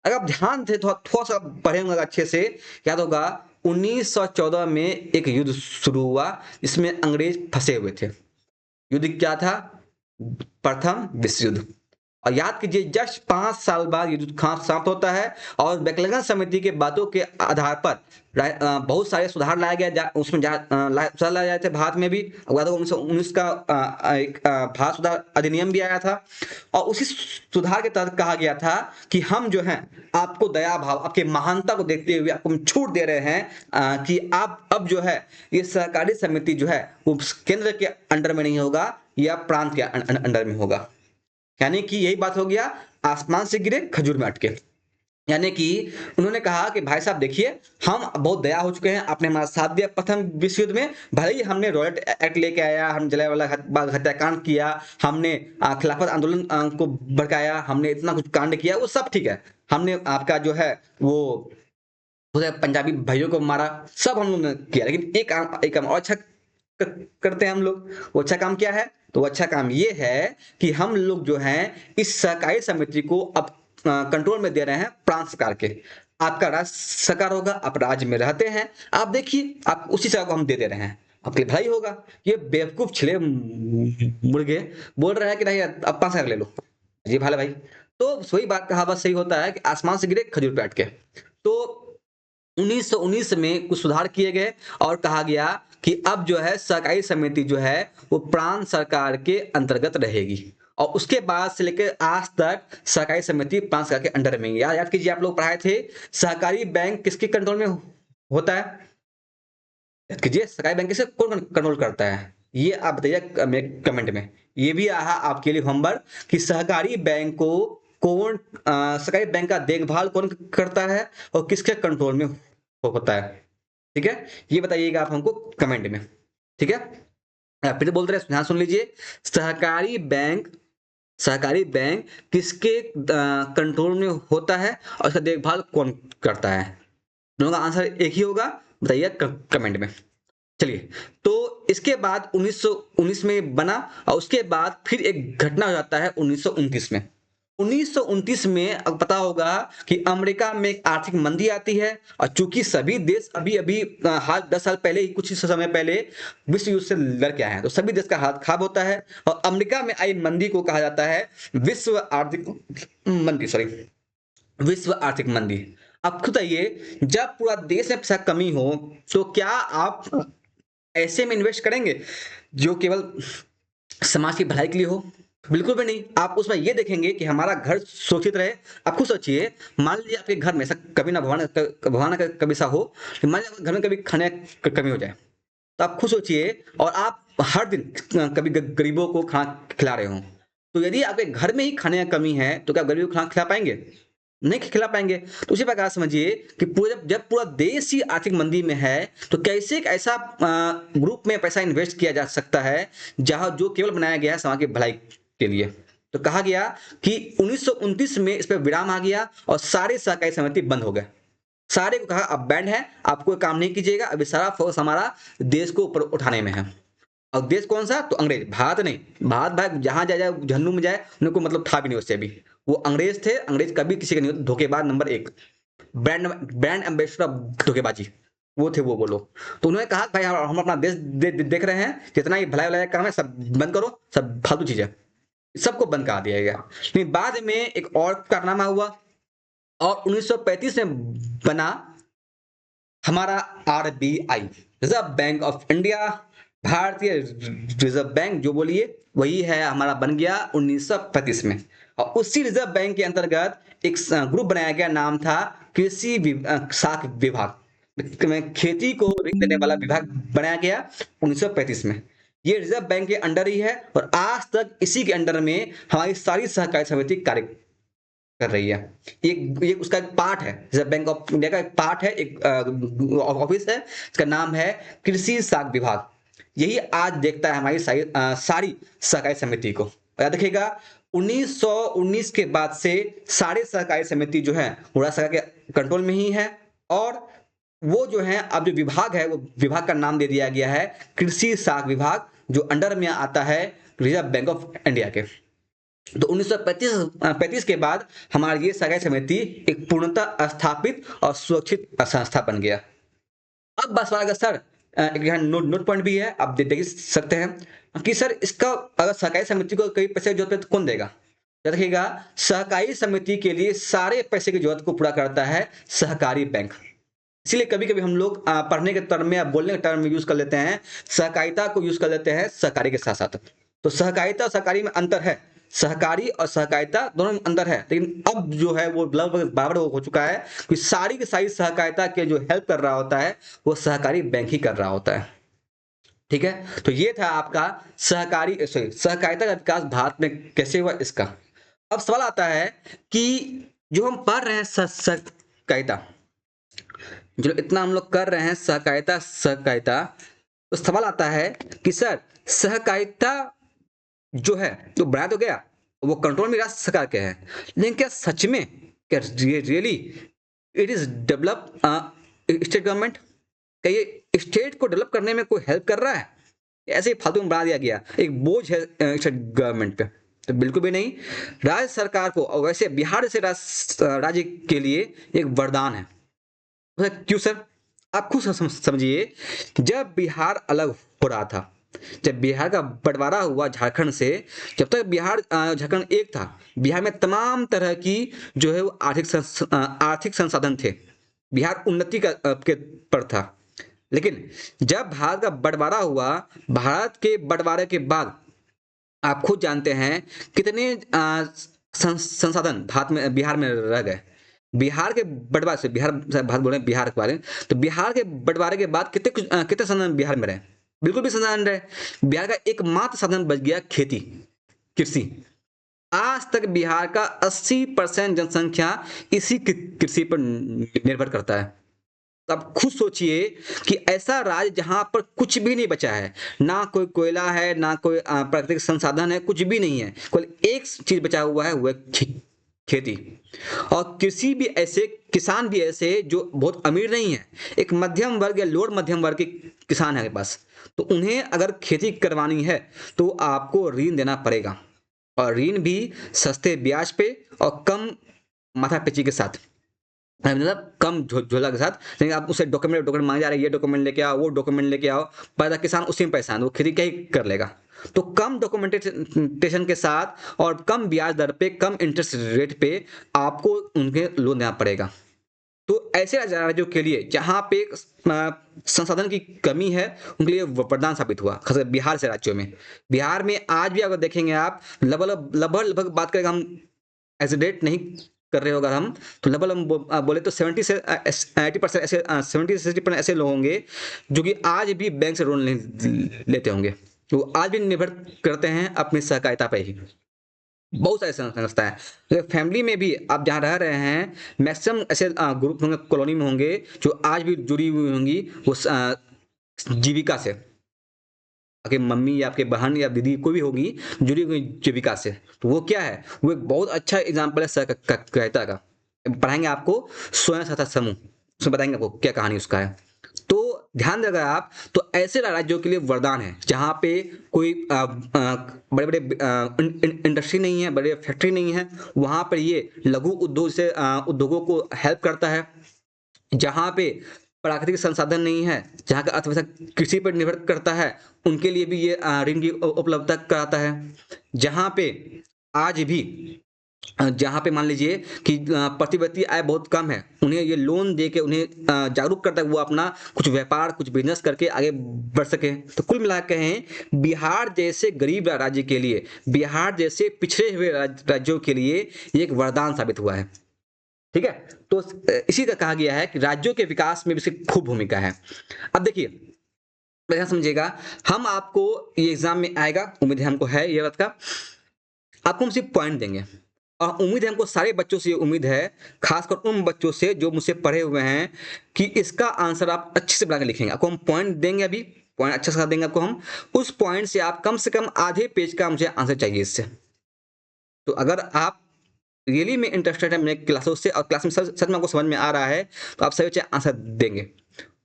अगर आप ध्यान से थोड़ा थोड़ा सा पढ़ेंगे अच्छे से याद होगा, 1914 में एक युद्ध शुरू हुआ जिसमें अंग्रेज फंसे हुए थे। युद्ध क्या था? प्रथम विश्व युद्ध। और याद कीजिए जस्ट 5 साल बाद युद्ध समाप्त होता है, और मैकलेगन समिति के बातों के आधार पर बहुत सारे सुधार लाया गया, उसमें सुधार लाए गए थे भारत में भी। 1919 का एक भारत सुधार अधिनियम भी आया था, और उसी सुधार के तहत कहा गया था कि हम जो है आपको दया भाव, आपके महानता को देखते हुए आपको हम छूट दे रहे हैं कि आप अब जो है ये सहकारी समिति जो है वो केंद्र के अंडर में नहीं होगा या प्रांत के अंडर में होगा। यानी कि यही बात हो गया, आसमान से गिरे खजूर में अटके। यानी कि उन्होंने कहा कि भाई साहब देखिए, हम बहुत दया हो चुके हैं, आपने हमारा साथ दिया प्रथम विश्व युद्ध में, भले ही हमने रॉयल्ट एक्ट लेके आया, हम जलियांवाला बाग हत्याकांड किया, हमने खिलाफत आंदोलन को भड़काया, हमने इतना कुछ कांड किया, वो सब ठीक है, हमने आपका जो है वो पंजाबी भाइयों को मारा, सब हम लोगों ने किया, लेकिन एक काम और अच्छा करते हैं हम लोग। वो अच्छा काम क्या है? तो अच्छा काम ये है कि हम लोग जो हैं इस सहकारी समिति को अब कंट्रोल में दे रहे हैं प्रांत सरकार के। आपका राज्य सरकार होगा, आप राज्य में रहते हैं, आप देखिए आप उसी जगह को हम दे दे रहे हैं, आपके लिए भलाई होगा। ये बेवकूफ छिले मुर्गे बोल रहे हैं कि नहीं अब 5 ले लो जी भाले भाई। तो वही बात कहावत सही होता है कि आसमान से गिरे खजूर पे अटके। तो 1919 में कुछ सुधार किए गए और कहा गया कि अब जो है सहकारी समिति जो है वो प्रांत सरकार के अंतर्गत रहेगी, और उसके बाद से लेकर आज तक सहकारी समिति प्रांत सरकार के अंडर में ही है। याद कीजिए आप लोग पढ़ाए थे सहकारी बैंक किसके कंट्रोल में होता है, याद कीजिए सहकारी बैंक किसे कौन कंट्रोल करता है, ये आप बताइए कमेंट में। ये भी रहा आपके लिए होमवर्क कि सहकारी बैंक को कौन सहकारी बैंक का देखभाल कौन करता है और किसके कंट्रोल में होता है। ठीक है, ये बताइएगा आप हमको कमेंट में। ठीक है, फिर बोलते रहे, ध्यान सुन लीजिए। सहकारी बैंक, सहकारी बैंक किसके कंट्रोल में होता है और उसका देखभाल कौन करता है? दोनों का आंसर एक ही होगा, बताइए कमेंट में। चलिए, तो इसके बाद 1919 में बना और उसके बाद फिर एक घटना हो जाता है 1929 में। 1929 में अब पता होगा कि अमेरिका में एक आर्थिक मंदी आती है, और चूंकि सभी देश अभी अभी हाल 10 साल पहले ही, कुछ ही समय पहले विश्व युद्ध से लड़ के आए हैं, तो सभी देश का हाथ खराब होता है, और अमेरिका में आई मंदी को कहा जाता है विश्व आर्थिक मंदी, सॉरी विश्व आर्थिक मंदी। अब खुद आइए, जब पूरा देश में पैसा कमी हो तो क्या आप ऐसे में इन्वेस्ट करेंगे जो केवल समाज की भलाई के लिए हो? बिल्कुल भी नहीं। आप उसमें ये देखेंगे कि हमारा घर सुरक्षित रहे। आप खुद सोचिए, मान लीजिए आपके घर में ऐसा कभी ना भगवान का कभी सा हो कि मान लीजिए आपके घर में कभी खाने की कमी हो जाए, तो आप खुद सोचिए और आप हर दिन कभी गरीबों को खाना खिला रहे हो, तो यदि आपके घर में ही खाने की कमी है तो क्या आप गरीबों को खाना खिला पाएंगे? नहीं खिला पाएंगे। तो उसी प्रकार समझिए कि पूरा जब पूरा देश ही आर्थिक मंदी में है तो कैसे एक ऐसा ग्रुप में पैसा इन्वेस्ट किया जा सकता है जहां जो केवल बनाया गया है समाज की भलाई के लिए। तो कहा गया कि 1929 में इस पर विराम आ गया और सारे सहकारी समिति बंद हो गए। सारे को कहा अब बैंड है, आप कोई काम नहीं कीजिएगा, अभी सारा फोकस हमारा देश को ऊपर उठाने में है। और देश कौन सा? तो अंग्रेज, भारत नहीं। भारत भाई जहां जाए जाए झन्नू में जाए, उनको मतलब था भी नहीं उससे भी। वो अंग्रेज थे, अंग्रेज कभी किसी का नहीं होता, धोखेबाज number 1, brand brand ambassador of धोखेबाजी वो थे वो लोग। तो उन्होंने कहा भाई हम अपना देश देख रहे हैं, जितना ही भलाई भलाई काम है सब बंद करो, सब फालतू चीजें सबको बंद करा दिया गया। लेकिन बाद में एक और कारनामा हुआ और 1935 में बना हमारा RBI, reserve bank of India, भारतीय रिजर्व बैंक जो बोलिए वही है, हमारा बन गया 1935 में। और उसी रिजर्व बैंक के अंतर्गत एक ग्रुप बनाया गया, नाम था कृषि साख विभाग, में खेती को ऋण देने वाला विभाग बनाया गया 1935 में। ये रिजर्व बैंक के अंडर ही है और आज तक इसी के अंडर में हमारी सारी सहकारी समिति कार्य कर रही है। ये उसका एक पार्ट है, रिजर्व बैंक ऑफ इंडिया का एक पार्ट है, एक ऑफिस है, इसका नाम है कृषि साख विभाग। यही आज देखता है हमारी सारी सहकारी समिति को। याद रखिएगा 1919 के बाद से सारे सहकारी समिति जो है वो राज्य सरकार के कंट्रोल में ही है, और वो जो है अब जो विभाग है वो विभाग का नाम दे दिया गया है कृषि साख विभाग, जो अंडर में आता है रिजर्व बैंक ऑफ इंडिया के। तो 1935 के बाद हमारी ये सहकारी समिति एक पूर्णतः स्थापित और सुरक्षित संस्था बन गया। अब बस वाला सर एक यहाँ नोट पॉइंट भी है, आप देख सकते हैं कि सर इसका अगर सहकारी समिति को कई पैसे की जरूरत है तो कौन देगा? याद रखिएगा सहकारी समिति के लिए सारे पैसे की जरूरत को पूरा करता है सहकारी बैंक। इसीलिए कभी कभी हम लोग पढ़ने के टर्म में या बोलने के टर्म में यूज कर लेते हैं, सहकारिता को यूज कर लेते हैं सहकारी के साथ साथ। तो सहकारिता और सहकारी में अंतर है, सहकारी और सहकारिता दोनों में अंतर है, लेकिन अब जो है वो लगभग बराबर हो चुका है कि सारी की सारी सहकारिता के जो हेल्प कर रहा होता है वो सहकारी बैंक ही कर रहा होता है। ठीक है, तो ये था आपका सहकारिता का विकास भारत में कैसे हुआ इसका। अब सवाल आता है कि जो हम पढ़ रहे हैं सहकारिता, जो इतना हम लोग कर रहे हैं सहकारिता सहकारिता, तो सवाल आता है कि सर सहकारिता जो है जो बनाया तो गया वो कंट्रोल में राज्य सरकार के है, लेकिन क्या सच में क्या really it is develop state government? क्या ये स्टेट को डेवलप करने में कोई हेल्प कर रहा है? ऐसे ही फालतू में बना दिया गया, एक बोझ है गवर्नमेंट पे? तो बिल्कुल भी नहीं। राज्य सरकार को, और वैसे बिहार जैसे राज्य के लिए एक वरदान है। क्यों सर? आप खुद समझिए, जब बिहार अलग हो रहा था, जब बिहार का बंटवारा हुआ झारखंड से, जब तक बिहार झारखंड एक था, बिहार में तमाम तरह की जो है वो आर्थिक संसाधन थे, बिहार उन्नति का के पर था। लेकिन जब भारत का बंटवारा हुआ, भारत के बंटवारे के बाद आप खुद जानते हैं कितने संसाधन भारत में, बिहार में रह गए। बिहार के बंटवारे से, बिहार भारत बोल रहे हैं बिहार के बारे में, तो बिहार के बंटवारे के बाद कितने संसाधन बिहार में रहे? बिल्कुल भी संसाधन रहे। बिहार का एकमात्र साधन बच गया खेती, कृषि। आज तक बिहार का 80% जनसंख्या इसी कृषि पर निर्भर करता है। तो आप खुद सोचिए कि ऐसा राज्य जहां पर कुछ भी नहीं बचा है, ना कोई कोयला है, ना कोई प्राकृतिक संसाधन है, कुछ भी नहीं है, केवल एक चीज बचा हुआ है, वो है खेती। और कृषि भी ऐसे, किसान भी ऐसे जो बहुत अमीर नहीं है, एक मध्यम वर्ग या लोअर मध्यम वर्ग के किसान है के पास, तो उन्हें अगर खेती करवानी है तो आपको ऋण देना पड़ेगा, और ऋण भी सस्ते ब्याज पे और कम माथापच्ची के साथ, मतलब कम झोला के साथ। लेकिन आप उसे डॉक्यूमेंट मांगे जा रहे हैं, ये डॉक्यूमेंट लेके आओ, वो डॉक्यूमेंट लेके आओ, पैदा किसान उसी में परेशान, वो खेती क्या ही कर लेगा। तो कम डॉक्यूमेंटेशन के साथ और कम ब्याज दर पे, कम इंटरेस्ट रेट पे आपको उनके लोन देना पड़ेगा। तो ऐसे राज्यों के लिए जहां पे संसाधन की कमी है, उनके लिए वरदान साबित हुआ, खासकर बिहार से राज्यों में। बिहार में आज भी अगर देखेंगे आप, लगभग बात करेंगे हम, एग्जैक्ट नहीं कर रहे हो अगर हम, तो लगभग हम बोले तो 70 से 80% ऐसे, 70 से 60% ऐसे लोग होंगे जो कि आज भी बैंक से लोन लेते होंगे। तो आज भी निर्भर करते हैं अपनी सहकारिता पे ही। बहुत सारे संस्था है, तो फैमिली में भी आप जहाँ रह रहे हैं, मैक्सिमम ऐसे ग्रुप होंगे, कॉलोनी में होंगे, जो आज भी जुड़ी हुई होंगी उस जीविका से। आपके मम्मी या आपके बहन या दीदी कोई भी होगी जुड़ी हुई जीविका से, तो वो क्या है, वो एक बहुत अच्छा एग्जाम्पल है सहकारिता का। पढ़ाएंगे आपको स्वयं सहायता समूह, उसमें बताएंगे आपको क्या कहानी उसका है। तो ध्यान देगा आप, तो ऐसे राज्यों के लिए वरदान है जहां पे कोई बड़े बड़े इंडस्ट्री नहीं है, बड़े फैक्ट्री नहीं है, वहां पर ये लघु उद्योग से उद्योगों को हेल्प करता है। जहां पे प्राकृतिक संसाधन नहीं है, जहां का अर्थव्यवस्था कृषि पर निर्भर करता है, उनके लिए भी ये ऋण की उपलब्धता कराता है। जहां पे आज भी जहां पे मान लीजिए कि प्रतिवर्ती आय बहुत कम है, उन्हें ये लोन दे के उन्हें जागरूक करता है, वो अपना कुछ व्यापार, कुछ बिजनेस करके आगे बढ़ सके। तो कुल मिला के कहें, बिहार जैसे गरीब राज्य के लिए, बिहार जैसे पिछड़े हुए राज्यों के लिए ये एक वरदान साबित हुआ है। ठीक है, तो इसी का कहा गया है कि राज्यों के विकास में भी इसकी खूब भूमिका है। अब देखिए, ध्यान समझिएगा, हम आपको, ये एग्जाम में आएगा, उम्मीद है हमको है ये बात का, आपको हम सिर्फ पॉइंट देंगे, और उम्मीद है हमको सारे बच्चों से, उम्मीद है खासकर उन बच्चों से जो मुझसे पढ़े हुए हैं, कि इसका आंसर आप अच्छे से बना के लिखेंगे। आपको हम पॉइंट देंगे, अभी पॉइंट अच्छा सा देंगे आपको हम, उस पॉइंट से कम आधे पेज का मुझे आंसर चाहिए इससे। तो अगर आप रियली में इंटरेस्टेड है मेरे क्लासों से, और क्लास में सच में आपको समझ में आ रहा है, तो आप सही अच्छे आंसर देंगे।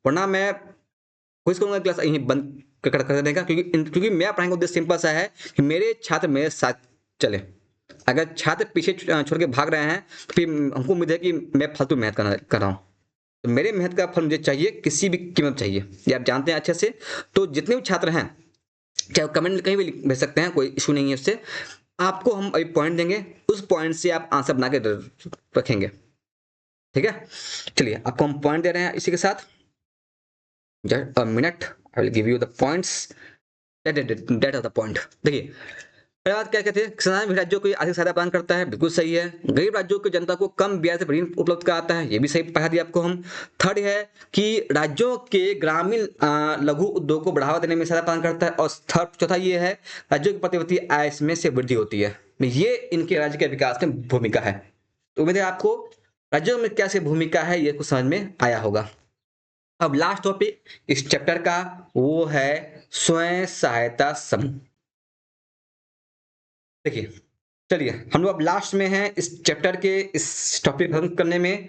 वरना मैं कोशिश करूंगा क्लास यहीं बंद कर देने का, क्योंकि मेरा पढ़ाने का उद्देश्य सिंपल सा है कि मेरे छात्र मेरे साथ चले। अगर छात्र पीछे छोड़ के भाग रहे हैं, तो फिर हमको उम्मीद है कि मैं फालतू मेहनत कर रहा हूँ। तो मेरे मेहनत का फल मुझे चाहिए, किसी भी कीमत चाहिए, ये आप जानते हैं अच्छे से। तो जितने भी छात्र हैं, चाहे कमेंट कहीं भी भेज सकते हैं, कोई इशू नहीं है उससे। आपको हम अभी पॉइंट देंगे, उस पॉइंट से आप आंसर बना के रखेंगे। ठीक है, चलिए आपको हम पॉइंट दे रहे हैं इसी के साथ। Just a minute, I will give you the points, that are the point. देखिए, पहली बात क्या कहते हैं, किसान भी राज्यों को आर्थिक सहायता प्रदान करता है, बिल्कुल सही है। गरीब राज्यों की जनता को कम ब्याज से ऋण उपलब्ध कराता है, ये भी सही पढ़ा दिया आपको हम। थर्ड है कि राज्यों के ग्रामीण लघु उद्योग को बढ़ावा देने में सहायता प्रदान करता है। और थर्ड, चौथा ये है, राज्यों की प्रतिवर्ती आय में से वृद्धि होती है। ये इनके राज्य के विकास में भूमिका है। तो उम्मीद है आपको राज्यों में कैसे भूमिका है ये कुछ समझ में आया होगा। अब लास्ट टॉपिक इस चैप्टर का, वो है स्वयं सहायता समूह। देखिए, चलिए हम लोग अब लास्ट में हैं इस चैप्टर के, इस टॉपिक खत्म करने में।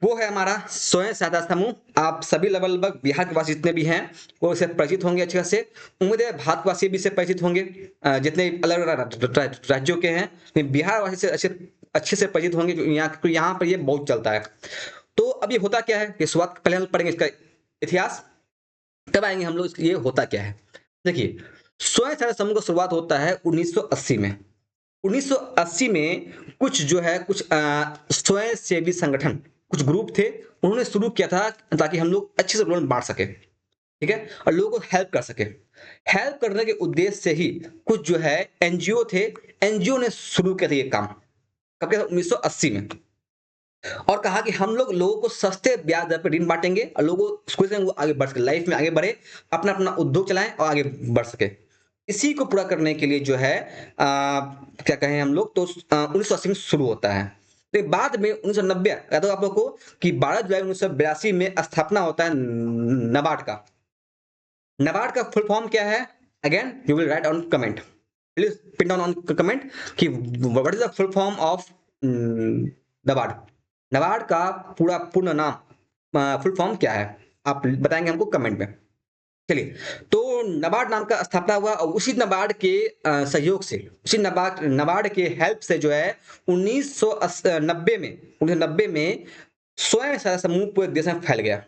वो है हमारा स्वयं सहायता समूह। आप सभी लगभग बिहार के वासी जितने भी हैं वो इससे परिचित होंगे अच्छे से। उम्मीद है भारतवासी भी इससे परिचित होंगे, जितने अलग अलग राज्यों के हैं, लेकिन बिहार वासी से अच्छे अच्छे से परिचित होंगे, जो यहाँ पर ये बहुत चलता है। तो अब ये होता क्या है कि शुरुआत पहले हम लोग पढ़ेंगे इसका इतिहास, तब आएंगे हम लोग ये होता क्या है। देखिए, स्वयं सहायता समूह का शुरुआत होता है 1980 में। 1980 में कुछ जो है कुछ स्वयं सेवी संगठन, कुछ ग्रुप थे, उन्होंने शुरू किया था ताकि हम लोग अच्छे से लोन बांट सके, ठीक है, और लोगों को हेल्प कर सके। हेल्प करने के उद्देश्य से ही कुछ जो है एनजीओ थे, एनजीओ ने शुरू किया था ये काम। कब किया था? 1980 में। और कहा कि हम लोग लोगों को सस्ते ब्याज दर पर ऋण बांटेंगे और लोगों को वो आगे बढ़ सके, लाइफ में आगे बढ़े, अपना अपना उद्योग चलाएं और आगे बढ़ सके। इसी को पूरा करने के लिए जो है क्या कहें हम लोग, तो 1980 में शुरू होता है। तो बाद में 1990 या तो आप लोग को कि 12 जुलाई 1982 में स्थापना होता है नबार्ड का। नबार्ड का फुल फॉर्म क्या है? Again you will write on comment, please pin down on comment कि what is the full form of NABARD. NABARD का पूरा पूर्ण नाम, फुल फॉर्म क्या है, आप बताएंगे हमको कमेंट में। चलिए, तो नबार्ड नाम का स्थापना हुआ और उसी नबार्ड के सहयोग से, उसी नबार्ड नबार्ड के हेल्प से जो है 1990 में स्वयं सहायता समूह पूरे देश में फैल गया।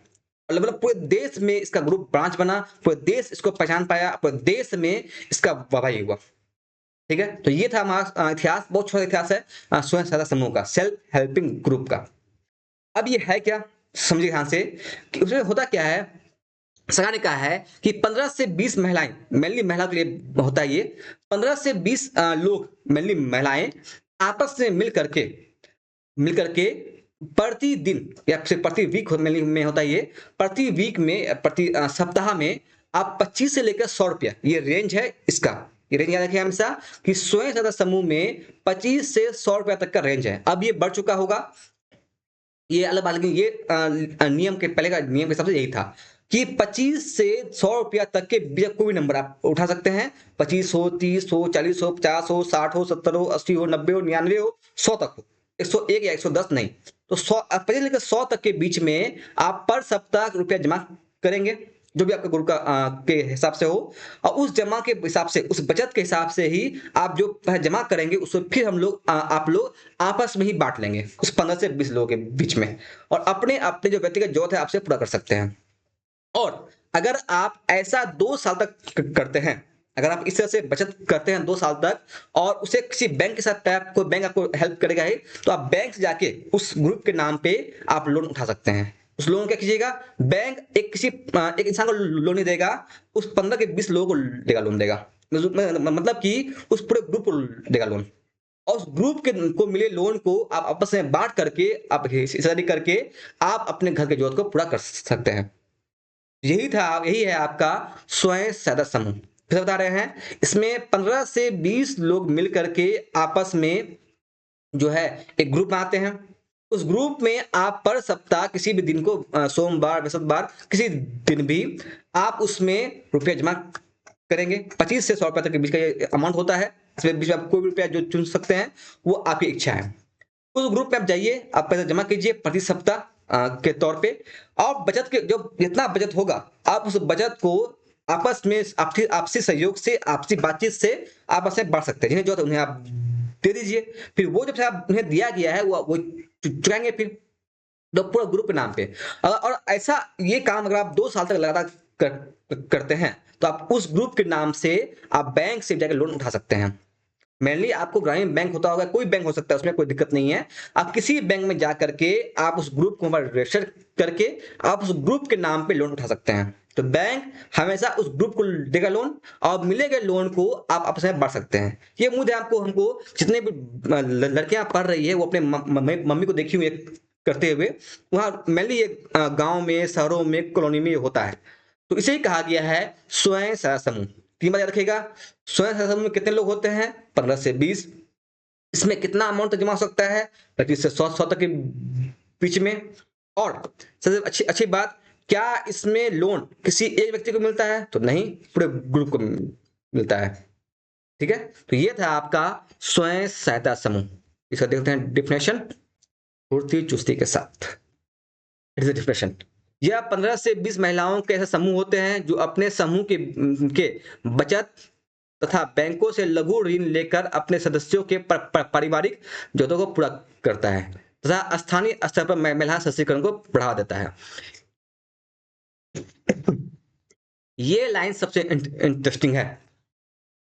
मतलब पूरे देश में इसका ग्रुप ब्रांच बना, पूरे देश इसको पहचान पाया, पूरे देश में इसका वाहवाही हुआ। ठीक है, तो ये था हमारा इतिहास, बहुत छोटा इतिहास है स्वयं सहायता समूह का, सेल्फ हेल्पिंग ग्रुप का। अब ये है क्या, समझिए ध्यान से कि उसमें होता क्या है। सरकार ने कहा है कि 15 से 20 महिलाएं, मेनली महिलाओं के लिए होता है ये, 15 से 20 लोग, मेनली महिलाएं, आपस में मिल करके प्रतिदिन या फिर प्रति वीक में होता है ये, प्रति वीक में, प्रति सप्ताह में आप 25 से लेकर 100 रुपया, ये रेंज है इसका, ये रेंज याद रखिए हमेशा कि स्वयं सहायता समूह में 25 से 100 रुपया तक का रेंज है। अब ये बढ़ चुका होगा, ये अलग बात, लेकिन ये नियम के पहले का नियम के हिसाब से यही था कि 25 से 100 रुपया तक के बीच कोई भी नंबर आप उठा सकते हैं। 25 हो, 30 हो, 40 हो, 50 हो, 60 हो, 70 हो, 80 हो, 90 हो, 99 हो, 100 तक हो, 101 या 110 नहीं, तो 100, 25 लेकर 100 तक के बीच में आप पर सप्ताह रुपया जमा करेंगे, जो भी आपके ग्रुप का के हिसाब से हो। और उस जमा के हिसाब से, उस बचत के हिसाब से ही आप जो जमा करेंगे उसको फिर हम लोग आप लोग आपस में ही बांट लेंगे उस 15 से 20 लोगों के बीच में, और अपने अपने जो व्यक्तिगत जरूरत है आपसे पूरा कर सकते हैं। और अगर आप ऐसा 2 साल तक करते हैं, अगर आप इस तरह से बचत करते हैं 2 साल तक, और उसे किसी बैंक के साथ टैप, कोई बैंक आपको हेल्प करेगा ही, तो आप बैंक से जाके उस ग्रुप के नाम पे आप लोन उठा सकते हैं। उस लोन क्या कीजिएगा, बैंक एक इंसान को लोन नहीं देगा, उस 15 के 20 लोगों को देगा, लोन देगा, मतलब कि उस पूरे ग्रुप को देगा लोन। और उस ग्रुप के को मिले लोन को आप आपस में बांट करके, आप हिस्सेदारी करके आप अपने घर के जरूरत को पूरा कर सकते हैं। यही है आपका स्वयं सहायता समूह। फिर बता रहे हैं, इसमें 15 से 20 लोग मिल करके आपस में जो है एक ग्रुप बनाते हैं। उस ग्रुप में आप पर सप्ताह किसी भी दिन को, सोमवार, बृहस्पतिवार, किसी दिन भी आप उसमें रुपया जमा करेंगे। 25 से 100 रुपए तक के बीच का ये अमाउंट होता है। इसमें बीच में आप कोई भी रुपया जो चुन सकते हैं, वो आपकी इच्छा है। उस ग्रुप में आप जाइए, आप पैसा जमा कीजिए प्रति सप्ताह के तौर पे, और बचत के जो जितना बचत होगा, आप उस बचत को आपस में आपसी आपसी सहयोग से, आपसी बातचीत से आपस में बांट सकते हैं। जिन्हें जो उन्हें आप दे दीजिए, फिर वो जब से आप उन्हें दिया गया है वो चुकाएंगे फिर तो पूरा ग्रुप के नाम पे। और ऐसा ये काम अगर आप 2 साल तक लगातार करते हैं, तो आप उस ग्रुप के नाम से आप बैंक से जाकर लोन उठा सकते हैं। मेनली आपको ग्रामीण बैंक होता होगा, कोई बैंक हो सकता है, उसमें कोई दिक्कत नहीं है। आप किसी बैंक में जा करके आप उस ग्रुप को रजिस्टर करके आप उस ग्रुप के नाम पे लोन उठा सकते हैं। तो बैंक हमेशा उस ग्रुप को देगा लोन, और मिले गए लोन को आप आपस में बांट सकते हैं। ये मुद्दे आपको हमको जितने भी लड़कियां पढ़ रही है वो अपने मम्मी को देखी हुई है करते हुए, वहां मेनली ये गांव में, शहरों में, कॉलोनी में होता है। तो इसे ही कहा गया है स्वयं सहायता समूह। 3 बात याद रखेगा, स्वयं सहायता समूह में कितने लोग होते हैं? 15 से 20। इसमें कितना अमाउंट जमा हो सकता है? 25 से 100 तक के बीच में। और सबसे अच्छी अच्छी बात, क्या इसमें लोन किसी एक व्यक्ति को मिलता है? तो नहीं, पूरे ग्रुप को मिलता है। ठीक है, तो ये था आपका स्वयं सहायता समूह। इसका देखते हैं डिफिनेशन फुर्ती चुस्ती के साथ। It is depression. यह 15 से 20 महिलाओं के ऐसे समूह होते हैं जो अपने समूह के बचत तथा बैंकों से लघु ऋण लेकर अपने सदस्यों के पारिवारिक जरूरतों को पूरा करता है तथा स्थानीय स्तर पर महिला सशक्तिकरण को बढ़ावा देता है। ये लाइन सबसे इंटरेस्टिंग है।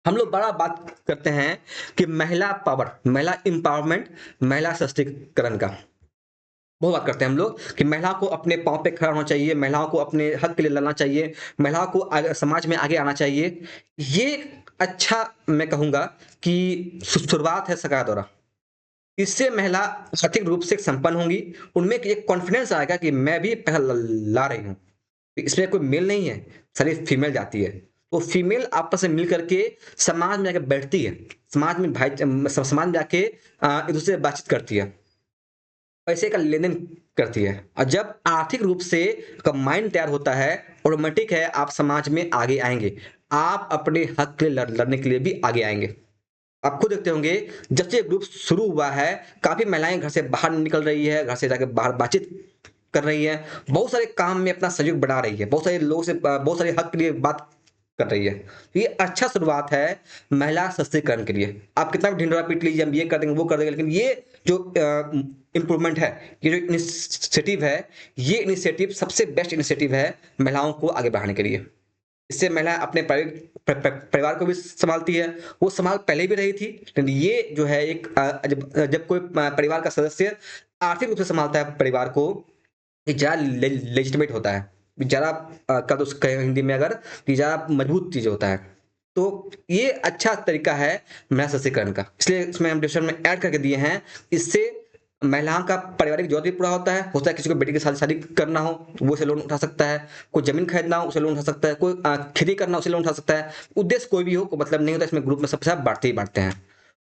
हम लोग बड़ा बात करते हैं कि महिला पावर, महिला एम्पावरमेंट, महिला सशक्तिकरण का बहुत बात करते हैं हम लोग कि महिला को अपने पाँव पे खड़ा होना चाहिए, महिलाओं को अपने हक के लिए लड़ना चाहिए, महिलाओं को समाज में आगे आना चाहिए। ये अच्छा मैं कहूँगा कि शुरुआत है सरकार द्वारा। इससे महिला आर्थिक रूप से संपन्न होंगी, उनमें एक कॉन्फिडेंस आएगा कि मैं भी पैसा ला रही हूँ। इसमें कोई मेल नहीं है, सारी फीमेल जाती है। तो फीमेल आपस में मिल करके समाज में आके बैठती है, समाज में समाज में जाके एक दूसरे से बातचीत करती है, पैसे का लेन देन करती है। और जब आर्थिक रूप से का माइंड तैयार होता है, ऑटोमेटिक है आप समाज में आगे आएंगे, आप अपने हक के लिए लड़ने के लिए भी आगे आएंगे। आप खुद देखते होंगे जब से ग्रुप शुरू हुआ है, काफी महिलाएं घर से बाहर निकल रही है, घर से जाकर बाहर बातचीत कर रही है, बहुत सारे काम में अपना सहयोग बढ़ा रही है, बहुत सारे लोगों से बहुत सारे हक के लिए बात कर रही है। तो ये अच्छा शुरुआत है महिला सशक्तिकरण के लिए। आप कितना भी ढिंडोरा पीट लीजिए, हम ये कर देंगे वो कर देंगे, लेकिन ये जो इम्प्रूवमेंट है, ये जो इनिशिएटिव है, ये इनिशिएटिव सबसे बेस्ट इनिशिएटिव है महिलाओं को आगे बढ़ाने के लिए। इससे महिला अपने परिवार को भी संभालती है, वो संभाल पहले भी रही थी, लेकिन ये जो है एक जब कोई परिवार का सदस्य आर्थिक रूप से संभालता है परिवार को, ये ज्यादा लेजिटिमेट होता है, ज्यादा का तो कहें हिंदी में अगर, कि ज्यादा मजबूत चीज होता है। तो ये अच्छा तरीका है महिला सशक्तिकरण का, इसलिए इसमें हम डिस्क्रिप्शन में ऐड करके दिए हैं। इससे महिलाओं का पारिवारिक जरूरत भी पूरा होता है किसी को बेटी की शादी करना हो वो से लोन उठा सकता है, कोई जमीन खरीदना हो उसे लोन उठा सकता है, कोई खेती करना उसे लोन उठा सकता है। उद्देश्य कोई भी हो, कोई मतलब नहीं होता, इसमें ग्रुप में सब पैसा बांटते ही बांटते हैं।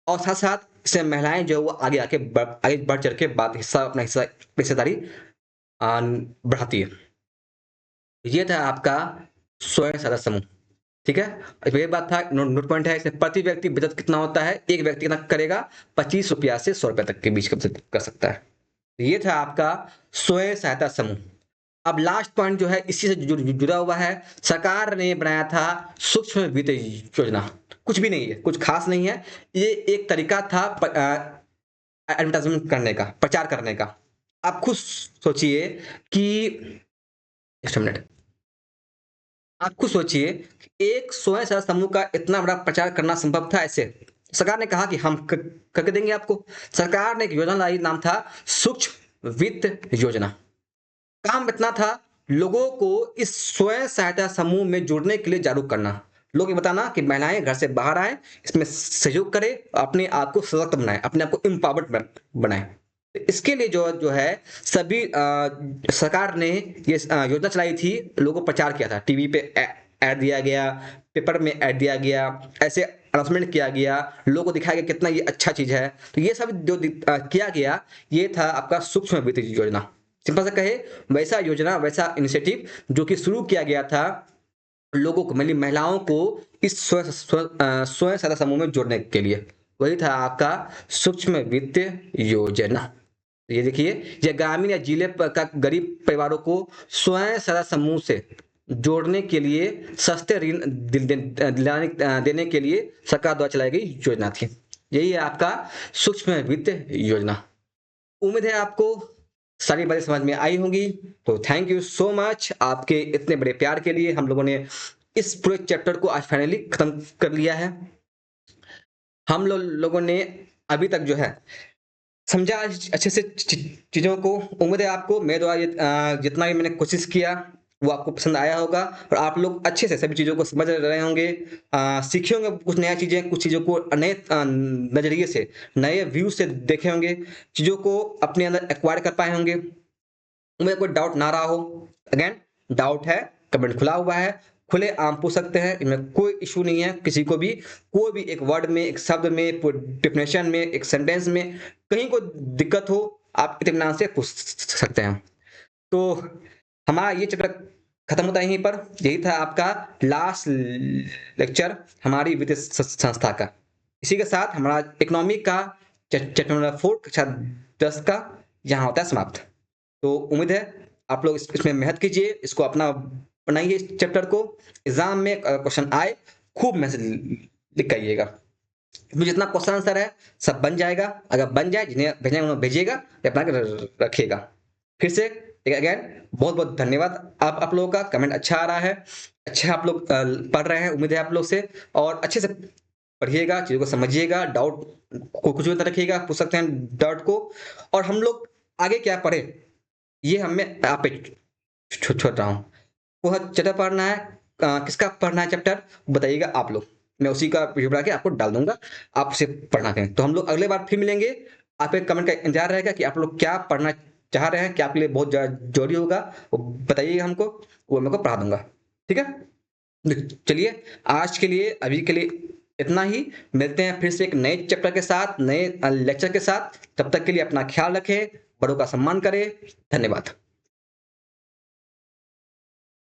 और साथ साथ इससे महिलाएं जो है वो आगे आके आगे बढ़ चढ़ के बात हिस्सा अपना हिस्सेदारी बढ़ाती है। ये था आपका स्वयं सहायता समूह। ठीक है, ये बात था, नोट पॉइंट है। इसमें प्रति व्यक्ति बचत कितना होता है, एक व्यक्ति कितना करेगा, 25 रुपया से 100 रुपया तक के बीच का बचत कर सकता है। ये था आपका स्वयं सहायता समूह। अब लास्ट पॉइंट जो है इसी से जुड़ा हुआ है, सरकार ने बनाया था सूक्ष्म वित्त योजना। कुछ भी नहीं है, कुछ खास नहीं है, ये एक तरीका था एडवर्टाइजमेंट करने का, प्रचार करने का। आप खुद सोचिए कि एक मिनट, आप खुद सोचिए एक स्वयं सहायता समूह का इतना बड़ा प्रचार करना संभव था ऐसे? सरकार ने कहा कि हम करके देंगे आपको। सरकार ने एक योजना लाई, नाम था सूक्ष्म वित्त योजना। काम इतना था लोगों को इस स्वयं सहायता समूह में जुड़ने के लिए जागरूक करना, लोग ये बताना कि महिलाएं घर से बाहर आए, इसमें सहयोग करें, अपने आप को सशक्त बनाए, अपने आप को एम्पावर्ड बनाए। इसके लिए जो जो है सभी सरकार ने ये योजना चलाई थी, लोगों को प्रचार किया था, टीवी पे ऐड दिया गया, पेपर में ऐड दिया गया, ऐसे अनाउंसमेंट किया गया, लोगों को दिखाया गया कितना ये अच्छा चीज है। तो ये सब जो किया गया, ये था आपका सूक्ष्म वित्त योजना। सिंपल से कहे वैसा योजना, वैसा इनिशिएटिव जो कि शुरू किया गया था लोगों को, मतलब महिलाओं को इस स्वयं सहायता समूह में जोड़ने के लिए, वही था आपका सूक्ष्म वित्त योजना। ये देखिए, ये ग्रामीण या जिले का गरीब परिवारों को स्वयं सहायता समूह से जोड़ने के लिए सस्ते ऋण देने के लिए सरकार द्वारा चलाई गई योजना थी। यही है आपका सूक्ष्म वित्त योजना। उम्मीद है आपको सारी बातें समझ में आई होंगी। तो थैंक यू सो मच आपके इतने बड़े प्यार के लिए। हम लोगों ने इस पूरे चैप्टर को आज फाइनली खत्म कर लिया है। हम लोगों ने अभी तक जो है समझा अच्छे से चीजों को। उम्मीद है आपको मेरे द्वारा जितना भी मैंने कोशिश किया वो आपको पसंद आया होगा, और आप लोग अच्छे से सभी चीजों को समझ रहे होंगे, सीखे होंगे कुछ नया चीजें, कुछ चीजों को नए नजरिए से, नए व्यू से देखे होंगे, चीजों को अपने अंदर एक्वायर कर पाए होंगे। उम्मीद कोई डाउट ना रहा हो। अगेन डाउट है, कमेंट खुला हुआ है, खुले आम पूछ सकते हैं, इनमें कोई इशू नहीं है। किसी को भी कोई भी एक वर्ड में, एक शब्द में, डिफिनेशन में, एक सेंटेंस में कहीं कोई दिक्कत हो, आप इत्मीनान से पूछ सकते हैं। तो हमारा ये चैप्टर खत्म होता है यहीं पर। यही था आपका लास्ट लेक्चर हमारी वित्तीय संस्था का। इसी के साथ हमारा इकोनॉमी का चैप्टर नंबर 4 कक्षा 10 का यहाँ होता है समाप्त। तो उम्मीद है आप लोग इसमें मेहनत कीजिए, इसको अपना बनाइए इस चैप्टर को। एग्जाम में क्वेश्चन आए खूब मैसेज लिख के आइएगा। इसमें जितना क्वेश्चन आंसर है सब बन जाएगा। अगर बन जाए, जिन्हें भेजना उन्हें भेजिएगा या बना के रखिएगा। फिर से अगेन बहुत बहुत धन्यवाद आप लोगों का। कमेंट अच्छा आ रहा है, अच्छा आप लोग पढ़ रहे हैं, उम्मीद है आप लोग से। और अच्छे से पढ़िएगा, चीज़ों को समझिएगा, डाउट को कुछ भी रखिएगा, पूछ सकते हैं डाउट को। और हम लोग आगे क्या पढ़े ये हमें आप पे छोड़ रहा हूँ। वो चैप्टर पढ़ना है, किसका पढ़ना है चैप्टर बताइएगा आप लोग। मैं उसी का वीडियो बना के आपको डाल दूंगा, आप उसे पढ़ना करें। तो हम लोग अगले बार फिर मिलेंगे। आपके कमेंट का इंतजार रहेगा कि आप लोग क्या पढ़ना चाह रहे हैं, क्या आपके लिए बहुत जरूरी होगा, वो बताइएगा हमको, वो मैं को पढ़ा दूंगा। ठीक है, चलिए आज के लिए, अभी के लिए इतना ही। मिलते हैं फिर से एक नए चैप्टर के साथ, नए लेक्चर के साथ। तब तक के लिए अपना ख्याल रखें, बड़ों का सम्मान करें। धन्यवाद।